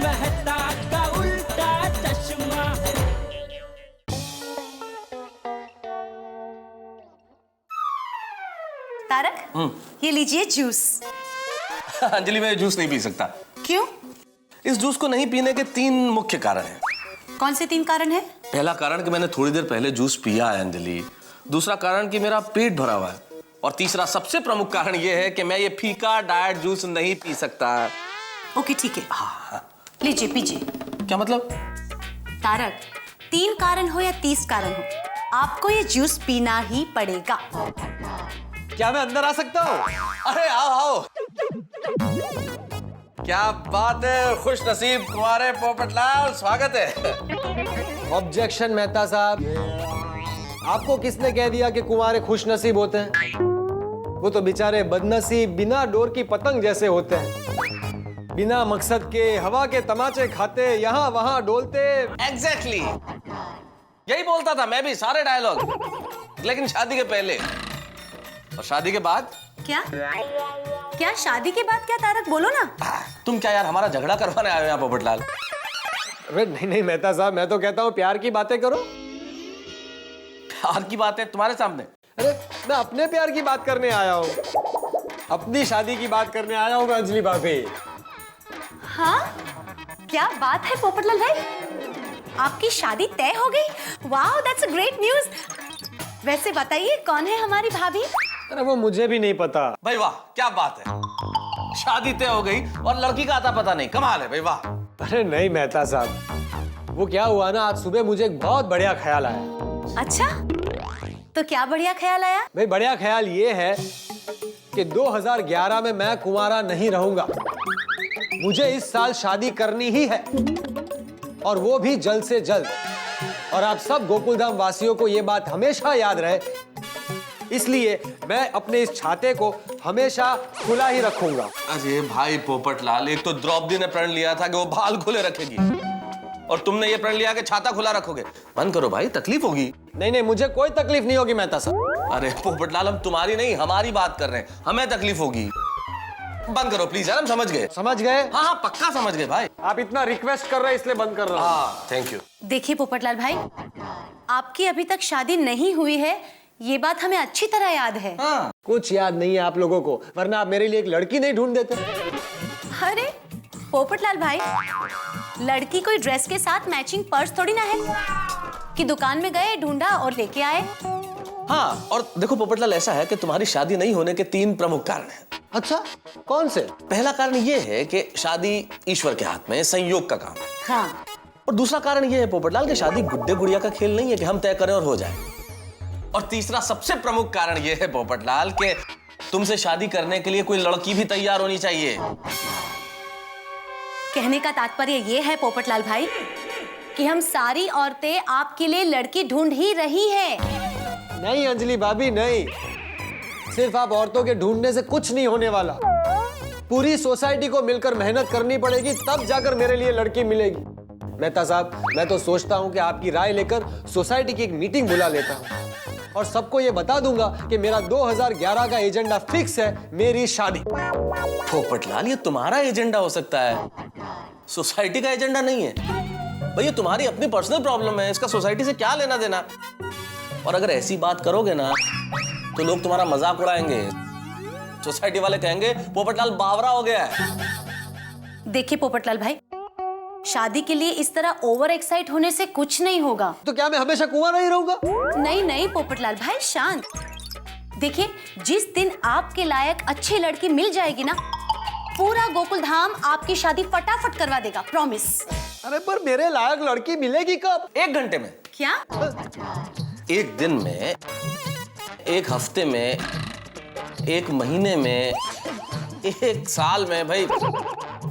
मेहता का उल्टा चश्मा। तारक, ये लीजिए जूस। अंजलि, मैं जूस नहीं पी सकता। क्यों? इस जूस को नहीं पीने के 3 मुख्य कारण हैं। कौन से 3 कारण हैं? पहला कारण कि मैंने थोड़ी देर पहले जूस पिया है अंजलि। दूसरा कारण कि मेरा पेट भरा हुआ है। और तीसरा सबसे प्रमुख कारण यह है कि मैं ये फीका डाइट जूस नहीं पी सकता। ओके ठीक है। हाँ। लीजिए पीजिए। क्या मतलब? तारक, 3 कारण हो या 30 कारण हो, आपको ये जूस पीना ही पड़ेगा। क्या मैं अंदर आ सकता हूँ? अरे आओ आओ। क्या बात है, खुश नसीब तुम्हारे पोपटलाल, स्वागत है। ऑब्जेक्शन मेहता साहब, आपको किसने कह दिया कि कुंवारे खुश नसीब होते हैं? वो तो बेचारे बदनसीब बिना डोर की पतंग जैसे होते हैं, बिना मकसद के हवा के तमाचे खाते, यहाँ वहां डोलते। एग्जैक्टली यही बोलता था मैं भी, सारे डायलॉग। लेकिन शादी के पहले और शादी के बाद। क्या क्या शादी के बाद क्या? तारक बोलो ना। तुम क्या यार हमारा झगड़ा करवाने आए हो यहाँ पोपटलाल? अरे नहीं नहीं मेहता साहब, मैं तो कहता हूँ प्यार की बातें करो। प्यार की बात है तुम्हारे सामने? अरे मैं अपने प्यार की बात करने आया हूँ, अपनी शादी की बात करने आया हूँ मैं अंजलि भाभी। हाँ, क्या बात है पोपटलाल भाई, आपकी शादी तय हो गई? Wow, that's a great news. वैसे बताइए कौन है हमारी भाभी? अरे वो मुझे भी नहीं पता। भाई वाह, क्या बात है, शादी तय हो गई और लड़की का आता पता नहीं, कमाल है भाई, वाह। अरे नहीं मेहता साहब, वो क्या हुआ ना, आज सुबह मुझे एक बहुत बढ़िया ख्याल आया। अच्छा, तो क्या बढ़िया ख्याल आया? भाई बढ़िया ख्याल ये है कि 2011 में मैं कुंवारा नहीं रहूंगा। मुझे इस साल शादी करनी ही है, और वो भी जल्द से जल्द। और आप सब गोकुलधाम वासियों को ये बात हमेशा याद रहे, इसलिए मैं अपने इस छाते को हमेशा खुला ही रखूंगा। अरे भाई पोपटलाल, एक तो द्रौपदी ने प्रण लिया था कि वो बाल खुले रखेगी, और तुमने ये प्रण लिया कि छाता खुला रखोगे। बंद करो भाई, तकलीफ होगी। नहीं नहीं, मुझे कोई तकलीफ नहीं होगी मेहता साहब। अरे पोपटलाल, हम तुम्हारी नहीं हमारी बात कर रहे हैं, हमें तकलीफ होगी। बंद करो प्लीज यार, हम समझ गए। समझ गए? हाँ हाँ पक्का समझ गए भाई। आप इतना रिक्वेस्ट कर रहे हैं इसलिए बंद कर रहा हूं। हाँ थैंक यू। देखिए पोपटलाल भाई, आपकी अभी तक शादी नहीं हुई है, ये बात हमें अच्छी तरह याद है। हाँ। कुछ याद नहीं है आप लोगों को, वरना आप मेरे लिए एक लड़की नहीं ढूंढ देते। अरे पोपटलाल भाई, लड़की कोई ड्रेस के साथ मैचिंग पर्स थोड़ी ना है कि दुकान में गए, ढूंढा और लेके आए। हाँ, और देखो पोपटलाल, ऐसा है कि तुम्हारी शादी नहीं होने के 3 प्रमुख कारण हैं। अच्छा, कौन से? पहला कारण ये है कि शादी ईश्वर के हाथ में, संयोग का काम है। हाँ। और दूसरा कारण ये है पोपटलाल कि शादी गुड्डे गुड़िया का खेल नहीं है कि हम तय करें और हो जाए। और तीसरा सबसे प्रमुख कारण ये है पोपटलाल कि तुमसे शादी करने के लिए कोई लड़की भी तैयार होनी चाहिए। कहने का तात्पर्य ये है पोपटलाल भाई कि हम सारी औरतें आपके लिए लड़की ढूंढ ही रही हैं। नहीं अंजलि भाभी नहीं, सिर्फ आप औरतों के ढूंढने से कुछ नहीं होने वाला। पूरी सोसाइटी को मिलकर मेहनत करनी पड़ेगी, तब जाकर मेरे लिए लड़की मिलेगी। मेहता साहब, मैं तो सोचता हूँ कि आपकी राय लेकर सोसाइटी की एक मीटिंग बुला लेता हूँ और सबको ये बता दूंगा कि मेरा 2011 का एजेंडा फिक्स है, मेरी शादी। पोपटलाल, ये तुम्हारा एजेंडा हो सकता है, सोसाइटी का एजेंडा नहीं है। भाई ये तुम्हारी अपनी पर्सनल प्रॉब्लम है, इसका सोसाइटी से क्या लेना देना। और अगर ऐसी बात करोगे ना तो लोग तुम्हारा मजाक उड़ाएंगे, सोसाइटी वाले कहेंगे पोपटलाल बावरा हो गया है। देखिए पोपटलाल भाई, शादी के लिए इस तरह ओवर एक्साइट होने से कुछ नहीं होगा। तो क्या मैं हमेशा कुंवारा ही रहूंगा? नहीं नहीं पोपटलाल भाई, शांत। देखिए, जिस दिन आपके लायक अच्छी लड़की मिल जाएगी ना, पूरा गोकुल धाम आपकी शादी फटाफट करवा देगा, प्रॉमिस। अरे पर मेरे लायक लड़की मिलेगी कब? 1 घंटे में। क्या? 1 दिन में, 1 हफ्ते में, 1 महीने में, 1 साल में। भाई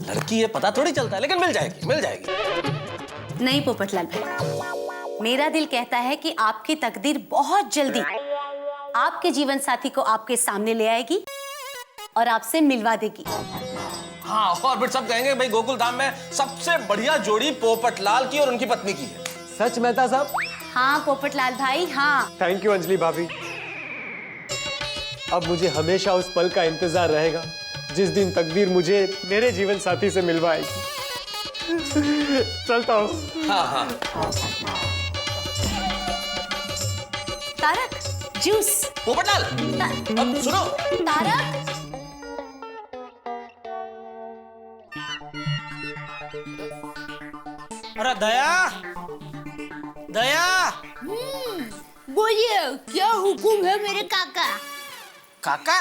लड़की है पता थोड़ी चलता है, लेकिन मिल जाएगी, मिल जाएगी। नहीं पोपटलाल भाई, मेरा दिल कहता है कि आपकी तकदीर बहुत जल्दी आपके जीवन साथी को आपके सामने ले आएगी और आपसे मिलवा देगी। हाँ, और फिर सब कहेंगे भाई गोकुल धाम में सबसे बढ़िया जोड़ी पोपटलाल की और उनकी पत्नी की है। सच मेहता साहब? हाँ पोपटलाल भाई, हाँ। थैंक यू अंजलि भाभी। अब मुझे हमेशा उस पल का इंतजार रहेगा जिस दिन तकदीर मुझे मेरे जीवन साथी से मिलवाएगी। चलता हूँ। हाँ हाँ। तारक, जूस। पोपटलाल, अब सुनो। तारक, अरे दया, दया। बोलिए, क्या हुक्म है मेरे काका? काका?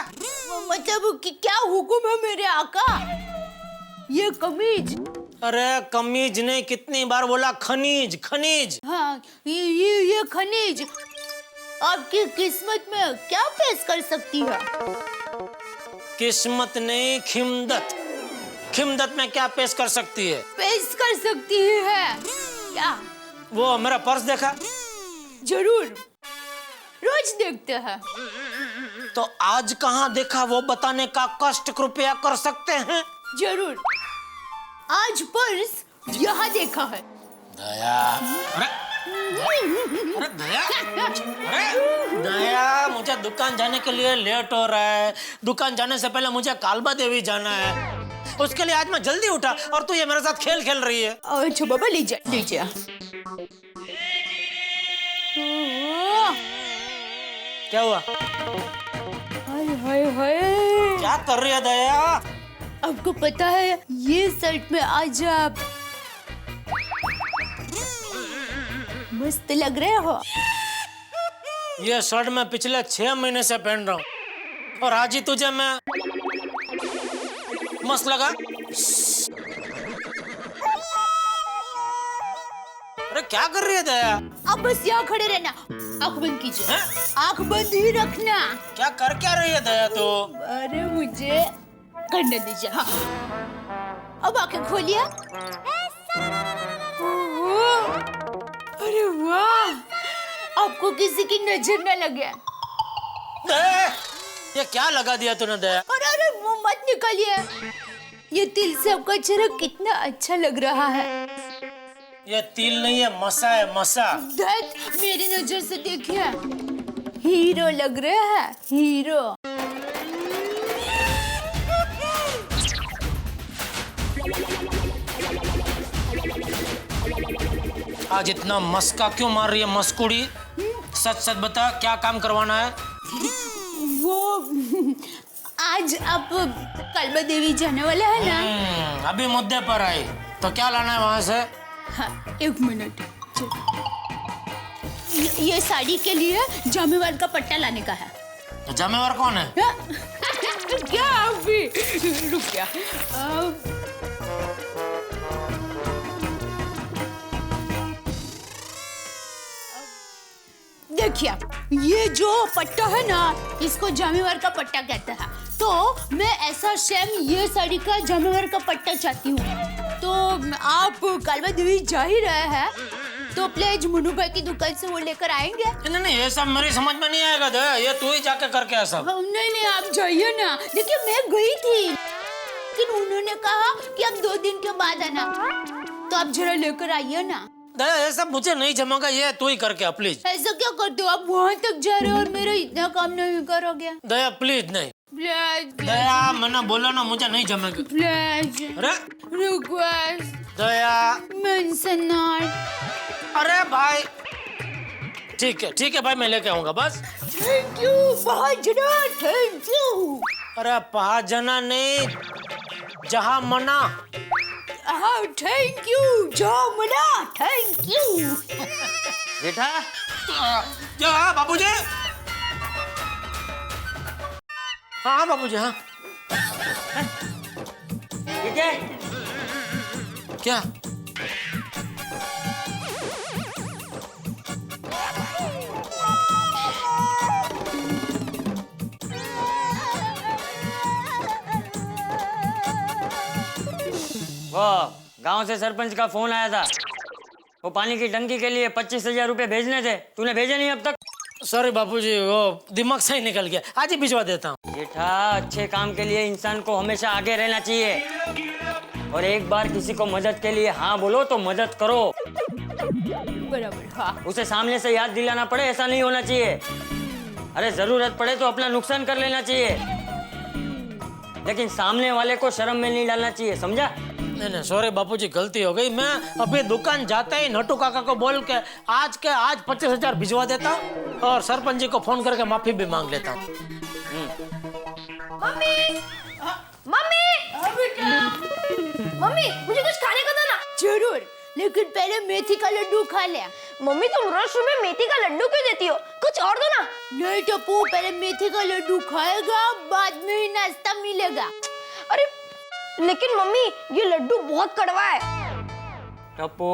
मतलब कि क्या हुक्म है मेरे आका? ये कमीज। अरे कमीज नहीं, कितनी बार बोला खनीज, खनीज। हाँ, ये खनिज आपकी किस्मत में क्या पेश कर सकती है? किस्मत नहीं, खिमदत। खिमदत में क्या पेश कर सकती है? पेश कर सकती है क्या? वो मेरा पर्स देखा? जरूर, रोज देखते हैं। तो आज कहाँ देखा वो बताने का कष्ट कृपया कर सकते हैं? जरूर, आज पर्स यहाँ देखा है। दया, अरे दया, अरे दया, मुझे दुकान जाने के लिए लेट हो रहा है। दुकान जाने से पहले मुझे कालबा देवी जाना है। उसके लिए आज मैं जल्दी उठा और तू ये मेरे साथ खेल खेल रही है। अच्छा बाबा, लीजिए। क्या हुआ? हाय। क्या कर रही है दया? आपको पता है ये शर्ट में आज आप मस्त लग रहे हो। ये शर्ट मैं पिछले 6 महीने से पहन रहा हूँ और आज ही तुझे मैं मस्त लगा। अरे क्या कर रही है दया? अब बस यहाँ खड़े रहना, आँख बंद कीजिए। आँख बंद ही रखना। क्या कर क्या रही है दया तो? अरे मुझे करने दीजिए। हाँ, अब आंखें खोलिए। अरे वाह, आपको किसी की नजर न लगे। ये क्या लगा दिया तूने दया? अरे मुंह मत निकालिए। ये तिल से आपका चेहरा कितना अच्छा लग रहा है। ये तिल नहीं है, मसा है, मसा। दैट, मेरी नजर से देखिए, हीरो लग रहे हैं, हीरो। आज इतना मस्का क्यों मार रही है मस्कुड़ी? सच सच बता, क्या काम करवाना है? वो आज आप कालबा देवी जाने वाले हैं ना? अभी मुद्दे पर आई तो क्या लाना है वहां से? हाँ, 1 मिनट। ये साड़ी के लिए जामेवार का पट्टा लाने का है। तो जामेवार कौन है? क्या अभी रुक गया। देखिए, ये जो पट्टा है ना, इसको जामेवार का पट्टा कहते हैं। तो मैं ऐसा सेम ये साड़ी का जामेवार का पट्टा चाहती हूँ। तो आप कालबा देवी जा ही रहे हैं, तो प्लीज मुन्नू भाई की दुकान से वो लेकर आएंगे। नहीं, ये सब मेरी समझ में नहीं आएगा दया। ये तू ही जाके करके आ सब। नहीं, आप जाइए ना। देखिए, मैं गई थी, लेकिन उन्होंने कहा कि अब 2 दिन के बाद आना, तो आप जरा लेकर आइए ना। दया, ये सब मुझे नहीं जमेगा, ये तू ही करके आ प्लीज। ऐसा क्या करते हो आप? वहाँ तक जा रहे हो और मेरा इतना काम नहीं करोगे? दया प्लीज नहीं। प्लीज दया, मैंने बोला ना, मुझे नहीं जमेगा। प्लीज, अरे रिक्वेस्ट, दया, मेंशन नॉट। अरे भाई, ठीक है भाई, मैं लेके आऊंगा बस। थैंक यू महाजना, थैंक यू। अरे 5 जना नहीं, जहाँ मना। हाँ, thank you Jamuna, thank you. Jetha, क्या बाबूजी? हाँ बाबूजी, हाँ। ठीक है? क्या? वो गांव से सरपंच का फोन आया था। वो पानी की टंकी के लिए 25,000 रुपए भेजने थे, तूने भेजे नहीं अब तक। सॉरी बाबूजी, वो दिमाग से ही निकल गया। आज ही भिजवा देता हूँ। जेठा, अच्छे काम के लिए इंसान को हमेशा आगे रहना चाहिए, और एक बार किसी को मदद के लिए हाँ बोलो तो मदद करो। बराबर, हाँ। उसे सामने से याद दिलाना पड़े ऐसा नहीं होना चाहिए। अरे जरूरत पड़े तो अपना नुकसान कर लेना चाहिए, लेकिन सामने वाले को शर्म में नहीं डालना चाहिए, समझा? नहीं सॉरी बापूजी, गलती हो गई। मैं अभी दुकान जाते ही नटू काका को बोल के आज 25,000 भिजवा देता हूँ और सरपंच जी को फोन करके माफी भी मांग लेता हूँ। मम्मी मम्मी मम्मी मुझे कुछ खाने को दो ना। जरूर, लेकिन पहले मेथी का लड्डू खा ले। मम्मी तुम रोज सुबह मेथी का लड्डू क्यों देती हो? कुछ और दो ना। नहीं टप्पू, पहले मेथी का लड्डू खाएगा, बाद में ही नाश्ता मिलेगा। अरे लेकिन मम्मी ये लड्डू बहुत कड़वा है। टप्पू,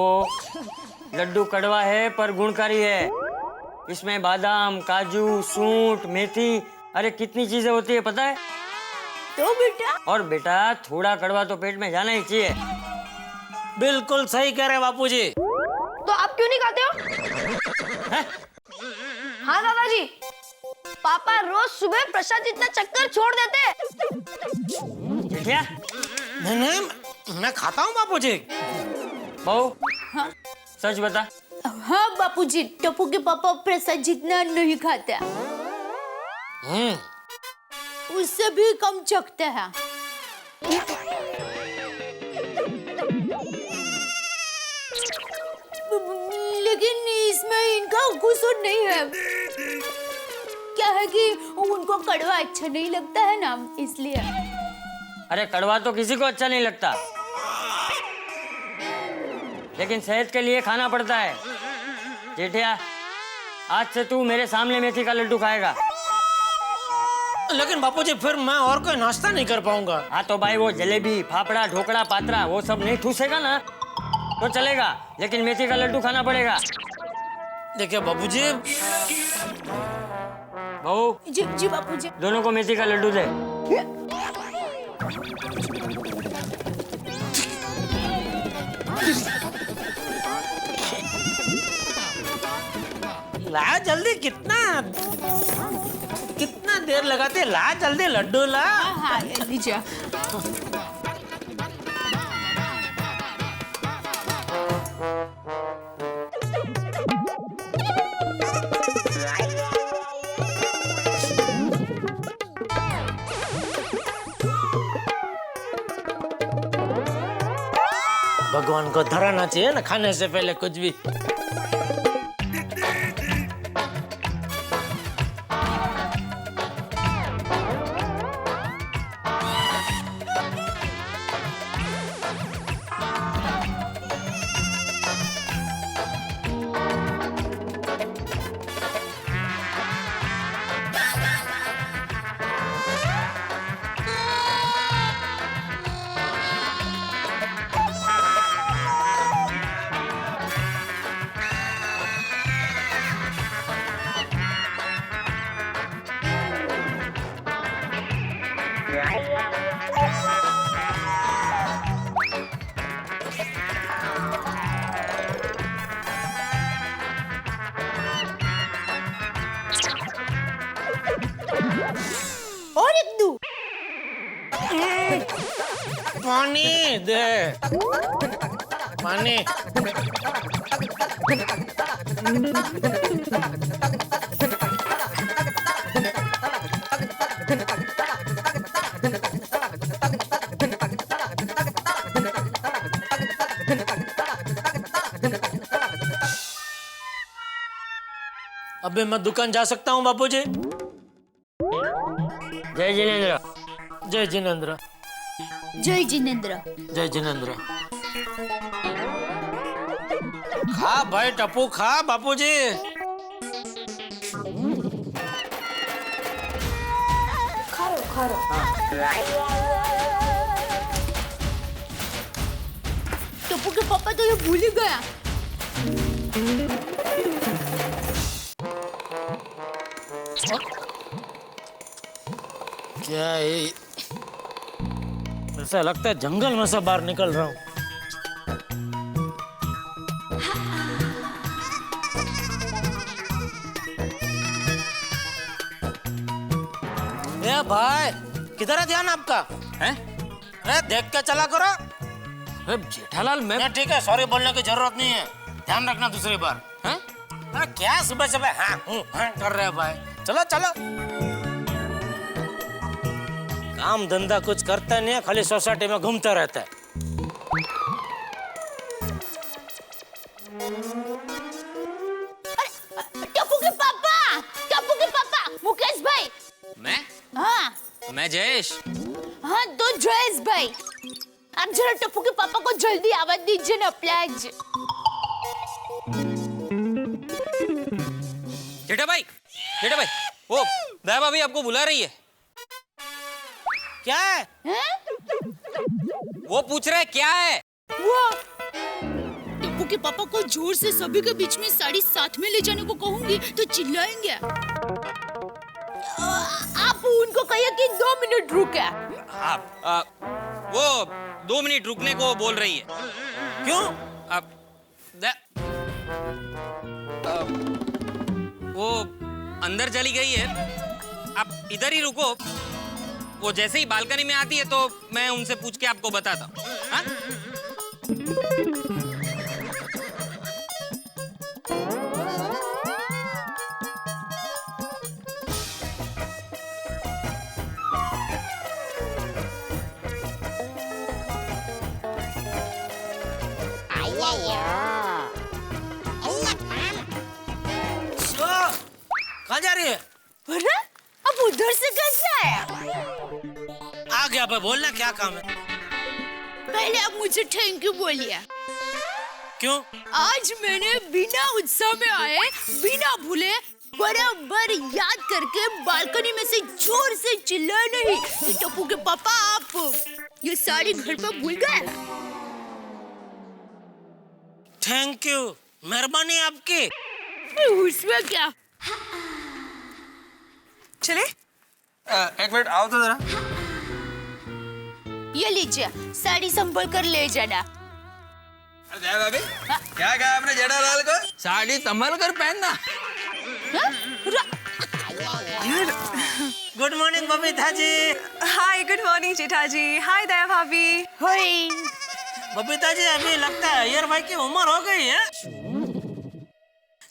लड्डू कड़वा है पर गुणकारी है। इसमें बादाम, काजू, सूंठ, मेथी, अरे कितनी चीजें होती है पता है? तो बेटा, और बेटा थोड़ा कड़वा तो पेट में जाना ही चाहिए। बिल्कुल सही कह रहे बापूजी। तो आप क्यों नहीं खाते हो? हाँ दादाजी, पापा रोज सुबह प्रसाद जितना चक्कर छोड़ देते हैं। जेठिया, नहीं मैं खाता हूँ बापूजी। बहू, सच बता। हाँ बापूजी, टप्पू के पापा प्रसाद जितना नहीं खाता, उससे भी कम चखते हैं। लेकिन इसमें इनका कसूर नहीं है। क्या है कि उनको कड़वा अच्छा नहीं लगता है ना, इसलिए। अरे कड़वा तो किसी को अच्छा नहीं लगता, लेकिन सेहत के लिए खाना पड़ता है। जेठिया, आज से तू मेरे सामने मेथी का लड्डू खाएगा। लेकिन बापूजी फिर मैं और कोई नाश्ता नहीं कर पाऊंगा। हाँ तो भाई वो जलेबी, फाफड़ा, ढोकड़ा, पात्रा वो सब नहीं ठूसेगा ना तो चलेगा, लेकिन मेथी का लड्डू खाना पड़ेगा। देखिए बापूजी। बहू, जी बापूजी। दोनों को मेथी का लड्डू दे। ला जल्दी, कितना देर लगाते, ला जल्दी लड्डू ला। हाँ लीजिए। भगवान को धराना चाहिए ना खाने से पहले कुछ भी। और एक दो। पानी दे, पानी। अबे मैं दुकान जा सकता हूँ बापूजी? जय जिनेंद्र। जय जिनेंद्र। जय जिनेंद्र। जय जिनेंद्र। खा भाई टप्पू, खा बापूजी। खारो। टप्पू के पापा तो ये भूल ही गया। क्या है? ऐसा लगता है जंगल में से बाहर निकल रहा हूँ। ए भाई, किधर है ध्यान आपका? हैं? अरे देख के चला करो। अरे जेठालाल, मैं ठीक है, सॉरी बोलने की जरूरत नहीं है, ध्यान रखना दूसरी बार। हैं? अरे क्या सुबह सुबह हाँ कर रहे हो भाई? चलो चलो। काम धंधा कुछ करता नहीं है, खाली सोसाइटी में घूमता रहता है। जयेश। हाँ तो जयेश भाई, आप जरा टप्पू के पापा को जल्दी आवाज दीजिए ना प्लीज। जेठा भाई, वो दया भाभी आपको बुला रही है। क्या है? वो पूछ रहा है क्या है। वो टप्पू के पापा को जोर से सभी के बीच में साड़ी साथ में ले जाने को कहूंगी तो चिल्लाएंगे। आप उनको कहिए कि 2 मिनट रुके। वो 2 मिनट रुकने को बोल रही है। क्यों? वो अंदर चली गई है, आप इधर ही रुको। वो जैसे ही बालकनी में आती है तो मैं उनसे पूछ के आपको बताता हूँ। हाँ? कहाँ जा रही है? अरे अब उधर से कैसे आया? आ गया भाई, बोलना क्या काम है? पहले आप मुझे थैंक यू बोलिए। क्यों? आज मैंने बिना उत्साह में आए, बिना भूले, बराबर याद करके बालकनी में से जोर से चिल्लाए नहीं कि टप्पू के पापा आप ये साड़ी घर पर भूल गए। थैंक यू, मेहरबानी आपकी। उसमें क्या? चले? एक मिनट आओ तो जरा। ये लीजिए, साड़ी संभल कर ले जाना। जय भाभी, क्या कहा आपने जेठालाल को? साड़ी संभल कर पहनना। Good morning Babita ji. हाय, गुड मॉर्निंग जेठा जी। हाय दया भाभी। हाय। बबीता जी, अभी लगता है अय्यर भाई की उम्र हो गई है।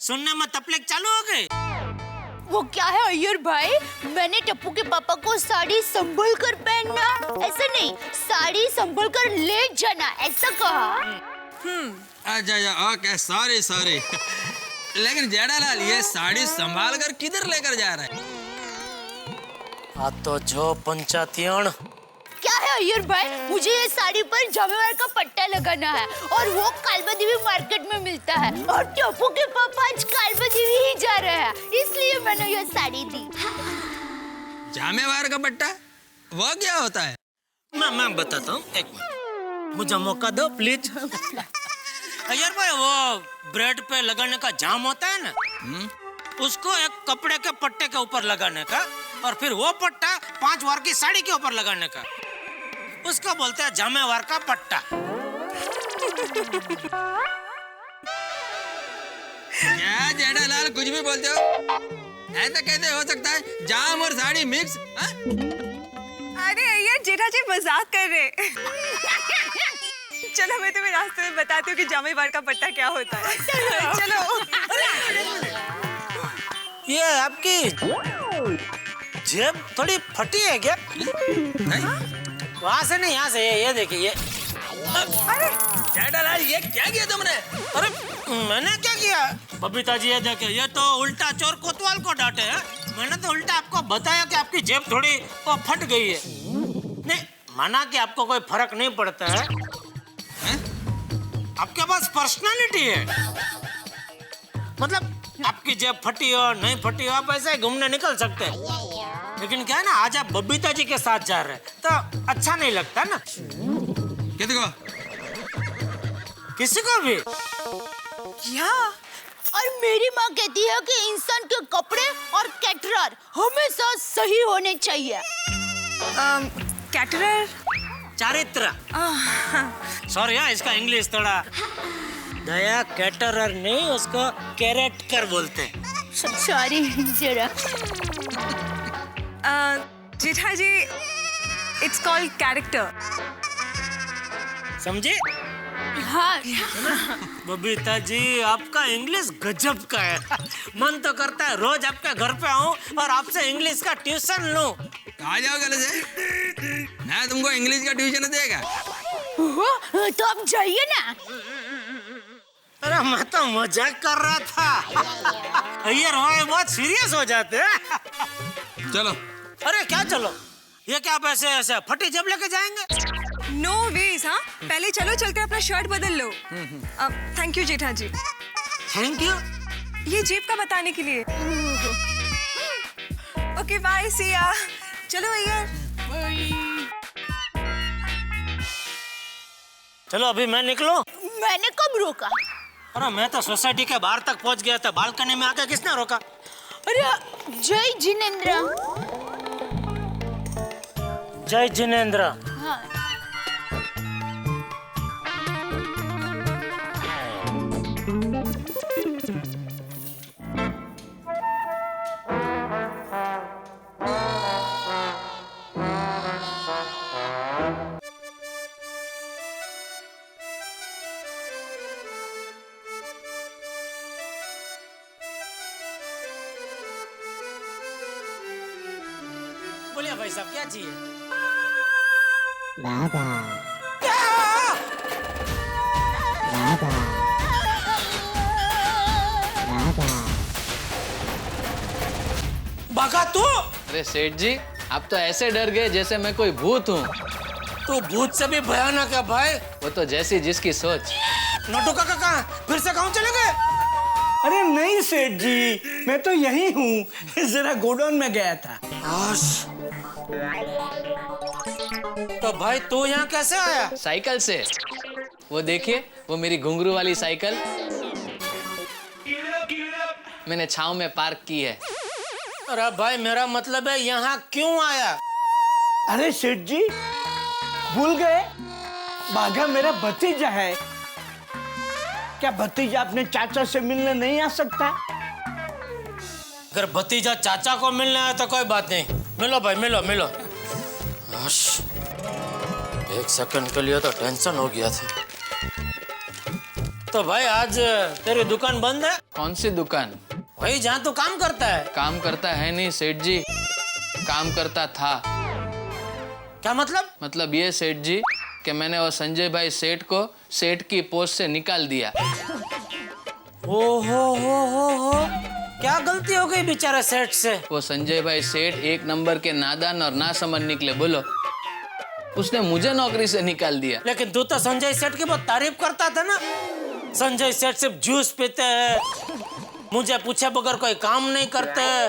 सुनने में तकलीफ चालू हो गई। वो क्या है अय्यर भाई, मैंने टप्पू के पापा को साड़ी संभल कर पहनना ऐसा नहीं, साड़ी संभल कर ले जाना ऐसा कहा। अच्छा, ओके, सॉरी। लेकिन जेठालाल, ये साड़ी संभाल कर किधर लेकर जा रहा है? आ तो जो पंचायतियन। क्या है अय्यर भाई, मुझे ये साड़ी पर जामेवार का पट्टा लगाना है और वो कालबा देवी मार्केट में मिलता है और टप्पू के पापा आज कालबा देवी ही जा रहे हैं, इसलिए मैंने ये साड़ी दी। जामेवार का पट्टा? वो क्या होता है? मैं बताता हूँ, एक मिनट मुझे मौका दो प्लीज। अय्यर भाई, वो ब्रेड पे लगाने का जाम होता है ना, उसको एक कपड़े के पट्टे के ऊपर लगाने का और फिर वो पट्टा 5 वार की साड़ी के ऊपर लगाने का, उसको बोलते हैं जामेवार का पट्टा। क्या जेठालाल कुछ भी बोलते हो? ऐसा कैसे हो सकता है? जाम और साड़ी मिक्स? अरे यार जेठा जी मजाक कर रहे। चलो मैं तुम्हें रास्ते में बताती हूँ कि जामेवार का पट्टा क्या होता है। चलो। ये आपकी जेब थोड़ी फटी है क्या? वहाँ से नहीं, यहाँ से। ये देखिए, ये। अरे जेठालाल, ये क्या किया तुमने? अरे मैंने क्या किया? बबीता जी, ये देखिए, ये तो उल्टा चोर कोतवाल को डांटे है। मैंने तो उल्टा आपको बताया कि आपकी जेब थोड़ी वो फट गई है। नहीं, माना कि आपको कोई फर्क नहीं पड़ता है। आपके पास पर्सनालिटी है, मतलब आपकी जेब फटी हो नहीं फटी हो, आप ऐसे ही घूमने निकल सकते हैं। लेकिन क्या है ना, आज आप बबीता जी के साथ जा रहे हैं तो अच्छा नहीं लगता ना। किसी को? किसी को भी। क्या? और मेरी माँ कहती है कि इंसान के कपड़े और कैटरर हमेशा सही होने चाहिए। कैटरर? चारित्र। सॉरी हाँ, इसका इंग्लिश थोड़ा। दया कैटरर नहीं, उसको कैरेक्टर बोलते हैं। सॉरी जरा। जेठा जी, इट्स कॉल्ड कैरेक्टर। समझे? हाँ। बबीता जी, आपका इंग्लिश गजब का है। मन तो करता है रोज आपके घर पे आऊं और आपसे इंग्लिश का ट्यूशन लूं। आ जाओ कल से, मैं तुमको इंग्लिश का ट्यूशन देगा। तो आप जाइए ना। अरे मैं तो मजाक कर रहा था। अय्यर भाई बहुत सीरियस हो जाते हैं। चलो। अरे क्या चलो? ये क्या पैसे ऐसे फटी जेब लेके जाएंगे? No way. हाँ, पहले चलो चलते अपना शर्ट बदल लो। Thank you Jetha ji, thank you. ये जेब का बताने के लिए। ओके बाय, सी या। चलो भैया। चलो अभी मैं निकलूं? मैंने कब रोका? अरे मैं तो सोसाइटी के बाहर तक पहुंच गया था, बालकनी में आके किसने रोका? अरे जय जिनेंद्र। जय जिनेंद्र। हाँ। बोलिए भाई साहब, क्या चाहिए? भागा तू? अरे सेठ जी, आप तो ऐसे डर गए जैसे मैं कोई भूत हूँ। तू भूत से भी भयानक है भाई। वो तो जैसी जिसकी सोच। नोटू काका कहाँ? फिर से गाँव चले गए? अरे नहीं सेठ जी, मैं तो यही हूँ, जरा गोडाउन में गया था। तो भाई तू यहाँ कैसे आया? साइकिल से। वो देखिए, वो मेरी घुंघरू वाली साइकिल मैंने छांव में पार्क की है। अरे भाई मेरा मतलब है यहाँ क्यों आया? अरे सेठ जी, भूल गए, बाघा मेरा भतीजा है। क्या भतीजा अपने चाचा से मिलने नहीं आ सकता? अगर भतीजा चाचा को मिलने आया तो कोई बात नहीं, मिलो भाई, मिलो मिलो। एक सेकंड के लिए तो टेंशन हो गया था। तो भाई आज तेरी दुकान बंद है? कौन सी दुकान? वही जहाँ तू काम करता है। काम करता है नहीं सेठ जी, काम करता था। क्या मतलब? मतलब ये सेठ जी कि मैंने वो संजय भाई सेठ को सेठ की पोस्ट से निकाल दिया। ओ हो, क्या गलती हो गई बेचारा सेठ से? वो संजय भाई सेठ एक नंबर के नादान और नासमझ निकले। बोलो, उसने मुझे नौकरी से निकाल दिया। लेकिन तू तो संजय सेठ की बहुत तारीफ करता था ना। संजय सेठ सिर्फ जूस पीते हैं, मुझे पूछे बगैर कोई काम नहीं करते,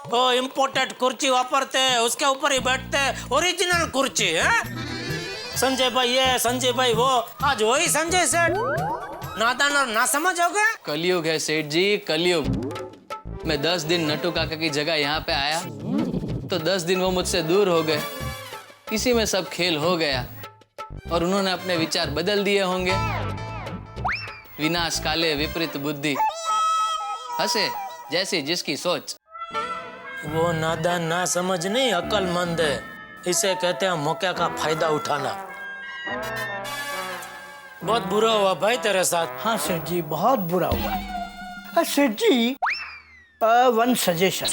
वो इम्पोर्टेड कुर्सी वापरते हैं, उसके ऊपर ही बैठते हैं, ओरिजिनल कुर्सी है। संजय भाई ये, संजय भाई वो, आज वही संजय सेठ नादान और नासमझ हो गए। कलयुग है सेठ जी, कलयुग। मैं 10 दिन नट्टू काका की जगह यहाँ पे आया तो 10 दिन वो मुझसे दूर हो गए। इसी में सब खेल हो गया और उन्होंने अपने विचार बदल दिए होंगे। विनाश काले विपरीत बुद्धि, हंसे जैसी जिसकी सोच। वो नादान ना समझ नहीं, अक्लमंद है। इसे कहते हैं मौके का फायदा उठाना। बहुत बुरा हुआ भाई तेरे साथ। हाँ सेठ जी, बहुत बुरा हुआ। सेठ जी, वन सजेशन,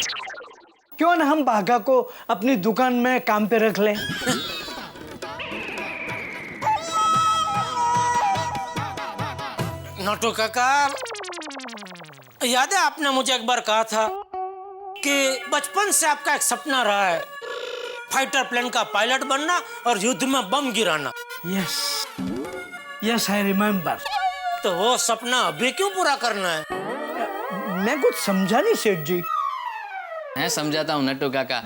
क्यों ना हम बाघा को अपनी दुकान में काम पे रख लें? नोटू काका, याद है आपने मुझे एक बार कहा था कि बचपन से आपका एक सपना रहा है फाइटर प्लेन का पायलट बनना और युद्ध में बम गिराना। Yes yes, I remember. तो वो सपना अभी क्यों पूरा करना है? मैं कुछ समझा नहीं सेठ जी। मैं समझाता हूँ नट्टू काका।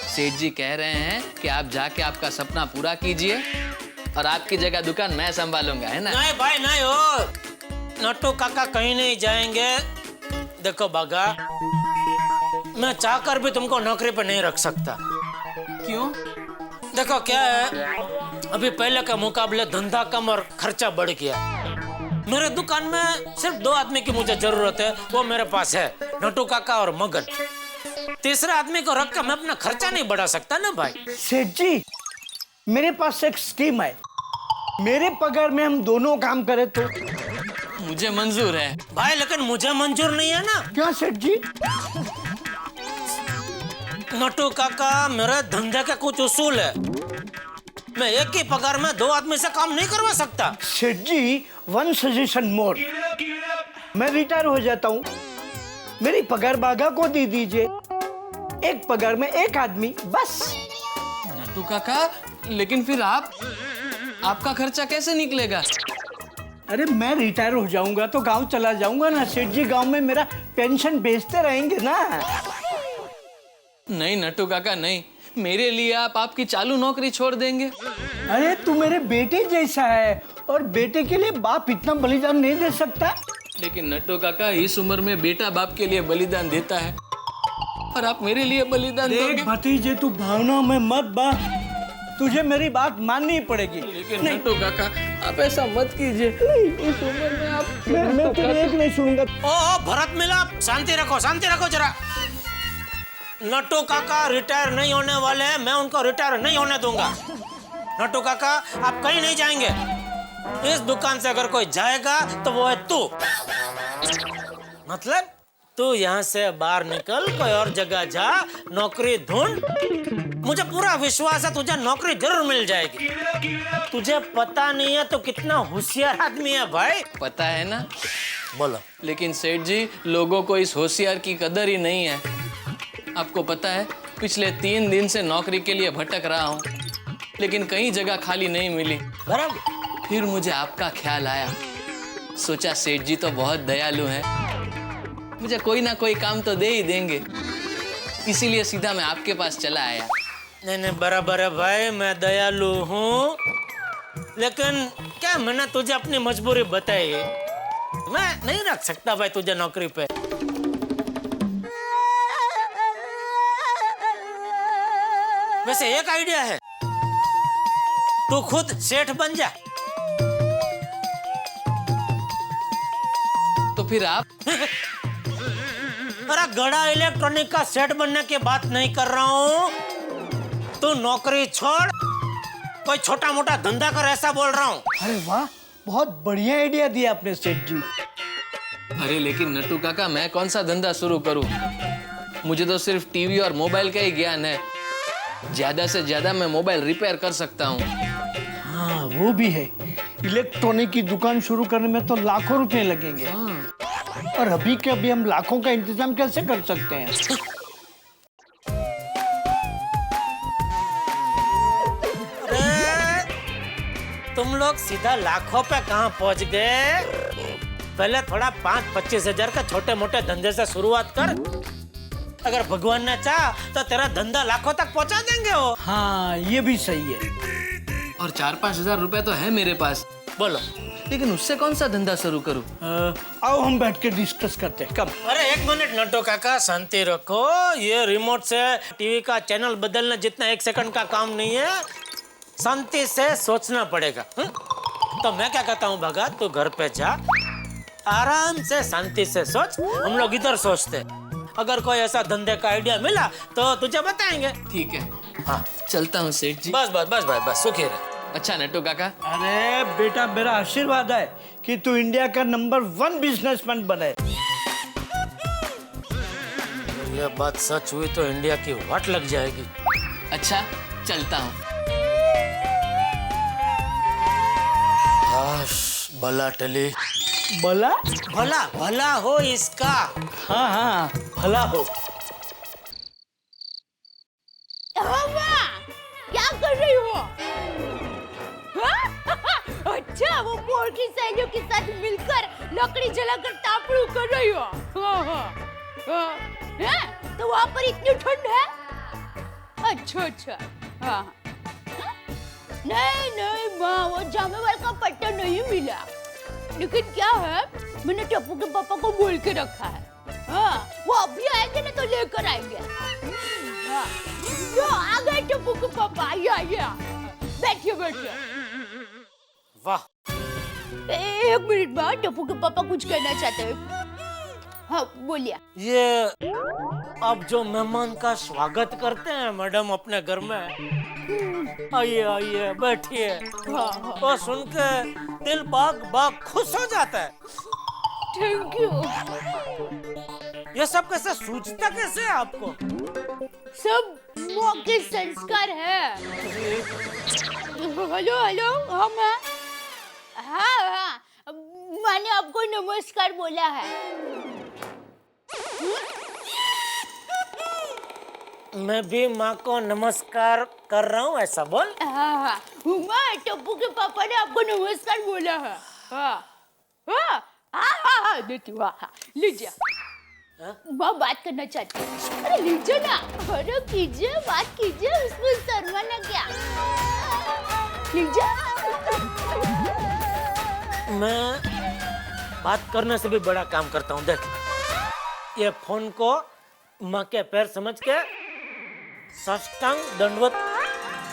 सेठ जी कह रहे हैं कि आप जाके आपका सपना पूरा कीजिए और आपकी जगह दुकान मैं संभालूंगा, है ना? नहीं भाई नहीं, हो नट्टू काका कहीं नहीं जाएंगे। देखो बागा, मैं चाहकर भी तुमको नौकरी पर नहीं रख सकता। क्यों? देखो क्या है, अभी पहले के मुकाबले धंधा कम और खर्चा बढ़ गया। मेरे दुकान में सिर्फ 2 आदमी की मुझे जरूरत है, वो मेरे पास है, नट्टू काका और मगन। तीसरा आदमी को रख कर मैं अपना खर्चा नहीं बढ़ा सकता ना भाई। सेठ जी, मेरे पास एक स्कीम है, मेरे पगार में हम दोनों काम करें तो? मुझे मंजूर है भाई, लेकिन मुझे मंजूर नहीं है ना। क्यों सेठ जी? नट्टू काका, मेरे धंधे के कुछ उसूल है। मैं एक ही पगार में 2 आदमी से काम नहीं करवा सकता। सेठ जी, वन सजेशन मोर, मैं रिटायर हो जाता हूँ, मेरी पगार बाघा को दे दीजिए। एक पगार में 1 आदमी, बस। नट्टू काका, लेकिन फिर आपका खर्चा कैसे निकलेगा? अरे मैं रिटायर हो जाऊंगा तो गांव चला जाऊंगा ना सेठ जी, गांव में मेरा पेंशन बेचते रहेंगे ना। नहीं नट्टू काका नहीं, मेरे लिए आप आपकी चालू नौकरी छोड़ देंगे? अरे तू मेरे बेटे जैसा है और बेटे के लिए बाप इतना बलिदान नहीं दे सकता। लेकिन नट्टू काका, इस उम्र में बेटा बाप के लिए बलिदान देता है और आप मेरे लिए बलिदान दोगे? भतीजे तू भावना में मत बा, तुझे मेरी बात माननी पड़ेगी। लेकिन नट्टू काका, आप ऐसा मत कीजिए। इस उम्र में आप मैं तेरी एक नहीं सुनूंगा। ओ भरत मिलाप, शांति रखो जरा। नट्टू काका रिटायर नहीं होने वाले हैं, मैं उनको रिटायर नहीं होने दूंगा। नट्टू काका आप कहीं नहीं जाएंगे, इस दुकान से अगर कोई जाएगा तो वो है तू। मतलब तू यहाँ से बाहर निकल, कोई और जगह जा, नौकरी ढूंढ। मुझे पूरा विश्वास है तुझे नौकरी जरूर मिल जाएगी। तुझे पता नहीं है तो कितना होशियार आदमी है भाई। पता है ना? बोलो। लेकिन सेठ जी, लोगों को इस होशियार की कदर ही नहीं है। आपको पता है, पिछले 3 दिन से नौकरी के लिए भटक रहा हूँ, लेकिन कहीं जगह खाली नहीं मिली। बराबर। फिर मुझे आपका ख्याल आया, सोचा सेठ जी तो बहुत दयालु हैं, मुझे कोई ना कोई काम तो दे ही देंगे, इसीलिए सीधा मैं आपके पास चला आया। नहीं बराबर है भाई, मैं दयालु हूँ, लेकिन क्या मैंने तुझे अपनी मजबूरी बताई? मैं नहीं रख सकता भाई तुझे नौकरी पे। वैसे एक आइडिया है, तू खुद सेठ बन जा। तो फिर आप? अरे गड़ा इलेक्ट्रॉनिक का सेठ बनने की बात नहीं कर रहा हूँ, तू नौकरी छोड़, कोई छोटा मोटा धंधा कर, ऐसा बोल रहा हूँ। अरे वाह, बहुत बढ़िया आइडिया दिया आपने सेठ जी। अरे लेकिन नट्टू काका, मैं कौन सा धंधा शुरू करूं? मुझे तो सिर्फ टीवी और मोबाइल का ही ज्ञान है, ज्यादा से ज्यादा मैं मोबाइल रिपेयर कर सकता हूँ। हाँ वो भी है, इलेक्ट्रॉनिक की दुकान शुरू करने में तो लाखों रुपए लगेंगे। और अभी के अभी हम लाखों का इंतजाम कैसे कर सकते हैं? तुम लोग सीधा लाखों पे कहाँ पहुँच गए? पहले थोड़ा 5-25 हजार का छोटे मोटे धंधे से शुरुआत कर, अगर भगवान ने चाहा तो तेरा धंधा लाखों तक पहुँचा देंगे वो। हाँ ये भी सही है। और 4-5 हजार रुपए तो है मेरे पास। बोलो। लेकिन उससे कौन सा धंधा शुरू करूं? आओ हम बैठ के डिस्कस करते हैं। कब? अरे एक मिनट नट्टू काका, शांति रखो। ये रिमोट से टीवी का चैनल बदलना जितना 1 सेकंड का काम नहीं है, शांति से सोचना पड़ेगा। तो मैं क्या कहता हूँ भगत, तू घर पे जा, आराम से शांति से सोच, हम लोग इधर सोचते। अगर कोई ऐसा धंधे का आइडिया मिला तो तुझे बताएंगे। ठीक है। हाँ चलता हूँ सेठ जी। बस सुखी रहे। अच्छा नट्टू काका। अरे बेटा, मेरा आशीर्वाद है कि तू इंडिया का नंबर 1 बिजनेसमैन बने। ये बात सच हुई तो इंडिया की वाट लग जाएगी। अच्छा चलता हूँ। भला टली। भला? भला हो इसका। हाँ भला हो। क्या कर रही हो? अच्छा, वो मोर की सहेलियों के साथ मिलकर लकड़ी जलाकर तापड़ू कर रही हो? तो वहाँ पर इतनी ठंड है? अच्छा। हाँ। नहीं माँ, वो जानवर का पट्टा नहीं मिला, लेकिन क्या है, मैंने टप्पू के पापा को बोल के रखा है। हाँ, वो अभी आएंगे ना तो लेकर आएंगे। हाँ, यो आ गए टप्पू के पापा। या बैठिए। वाह। 1 मिनट बाद टप्पू के पापा कुछ कहना चाहते हैं। हाँ बोलिए। ये अब जो मेहमान का स्वागत करते हैं मैडम अपने घर में, आइए बैठिए, वो सुन के दिल बाग खुश हो जाता है। Thank you. ये सब कैसे सूझता कैसे है आपको? सब मौके संस्कार है। हेलो हम हैं। हाँ मैंने आपको नमस्कार बोला है। मैं भी माँ को नमस्कार कर रहा हूँ, ऐसा बोल। हाँ, उमा टप्पू के पापा ने आपको नमस्कार बोला है। हाँ, देती हूँ, हाँ, लीजिए। माँ बात करना चाहती है। अरे लीजिए ना, अरे कीजिए, बात कीजिए, उसमें शर्माना क्या? लीजिए। मैं बात करने से भी बड़ा काम करता हूँ। देख, ये फोन को माँ के पैर समझ के साष्टांग दंडवत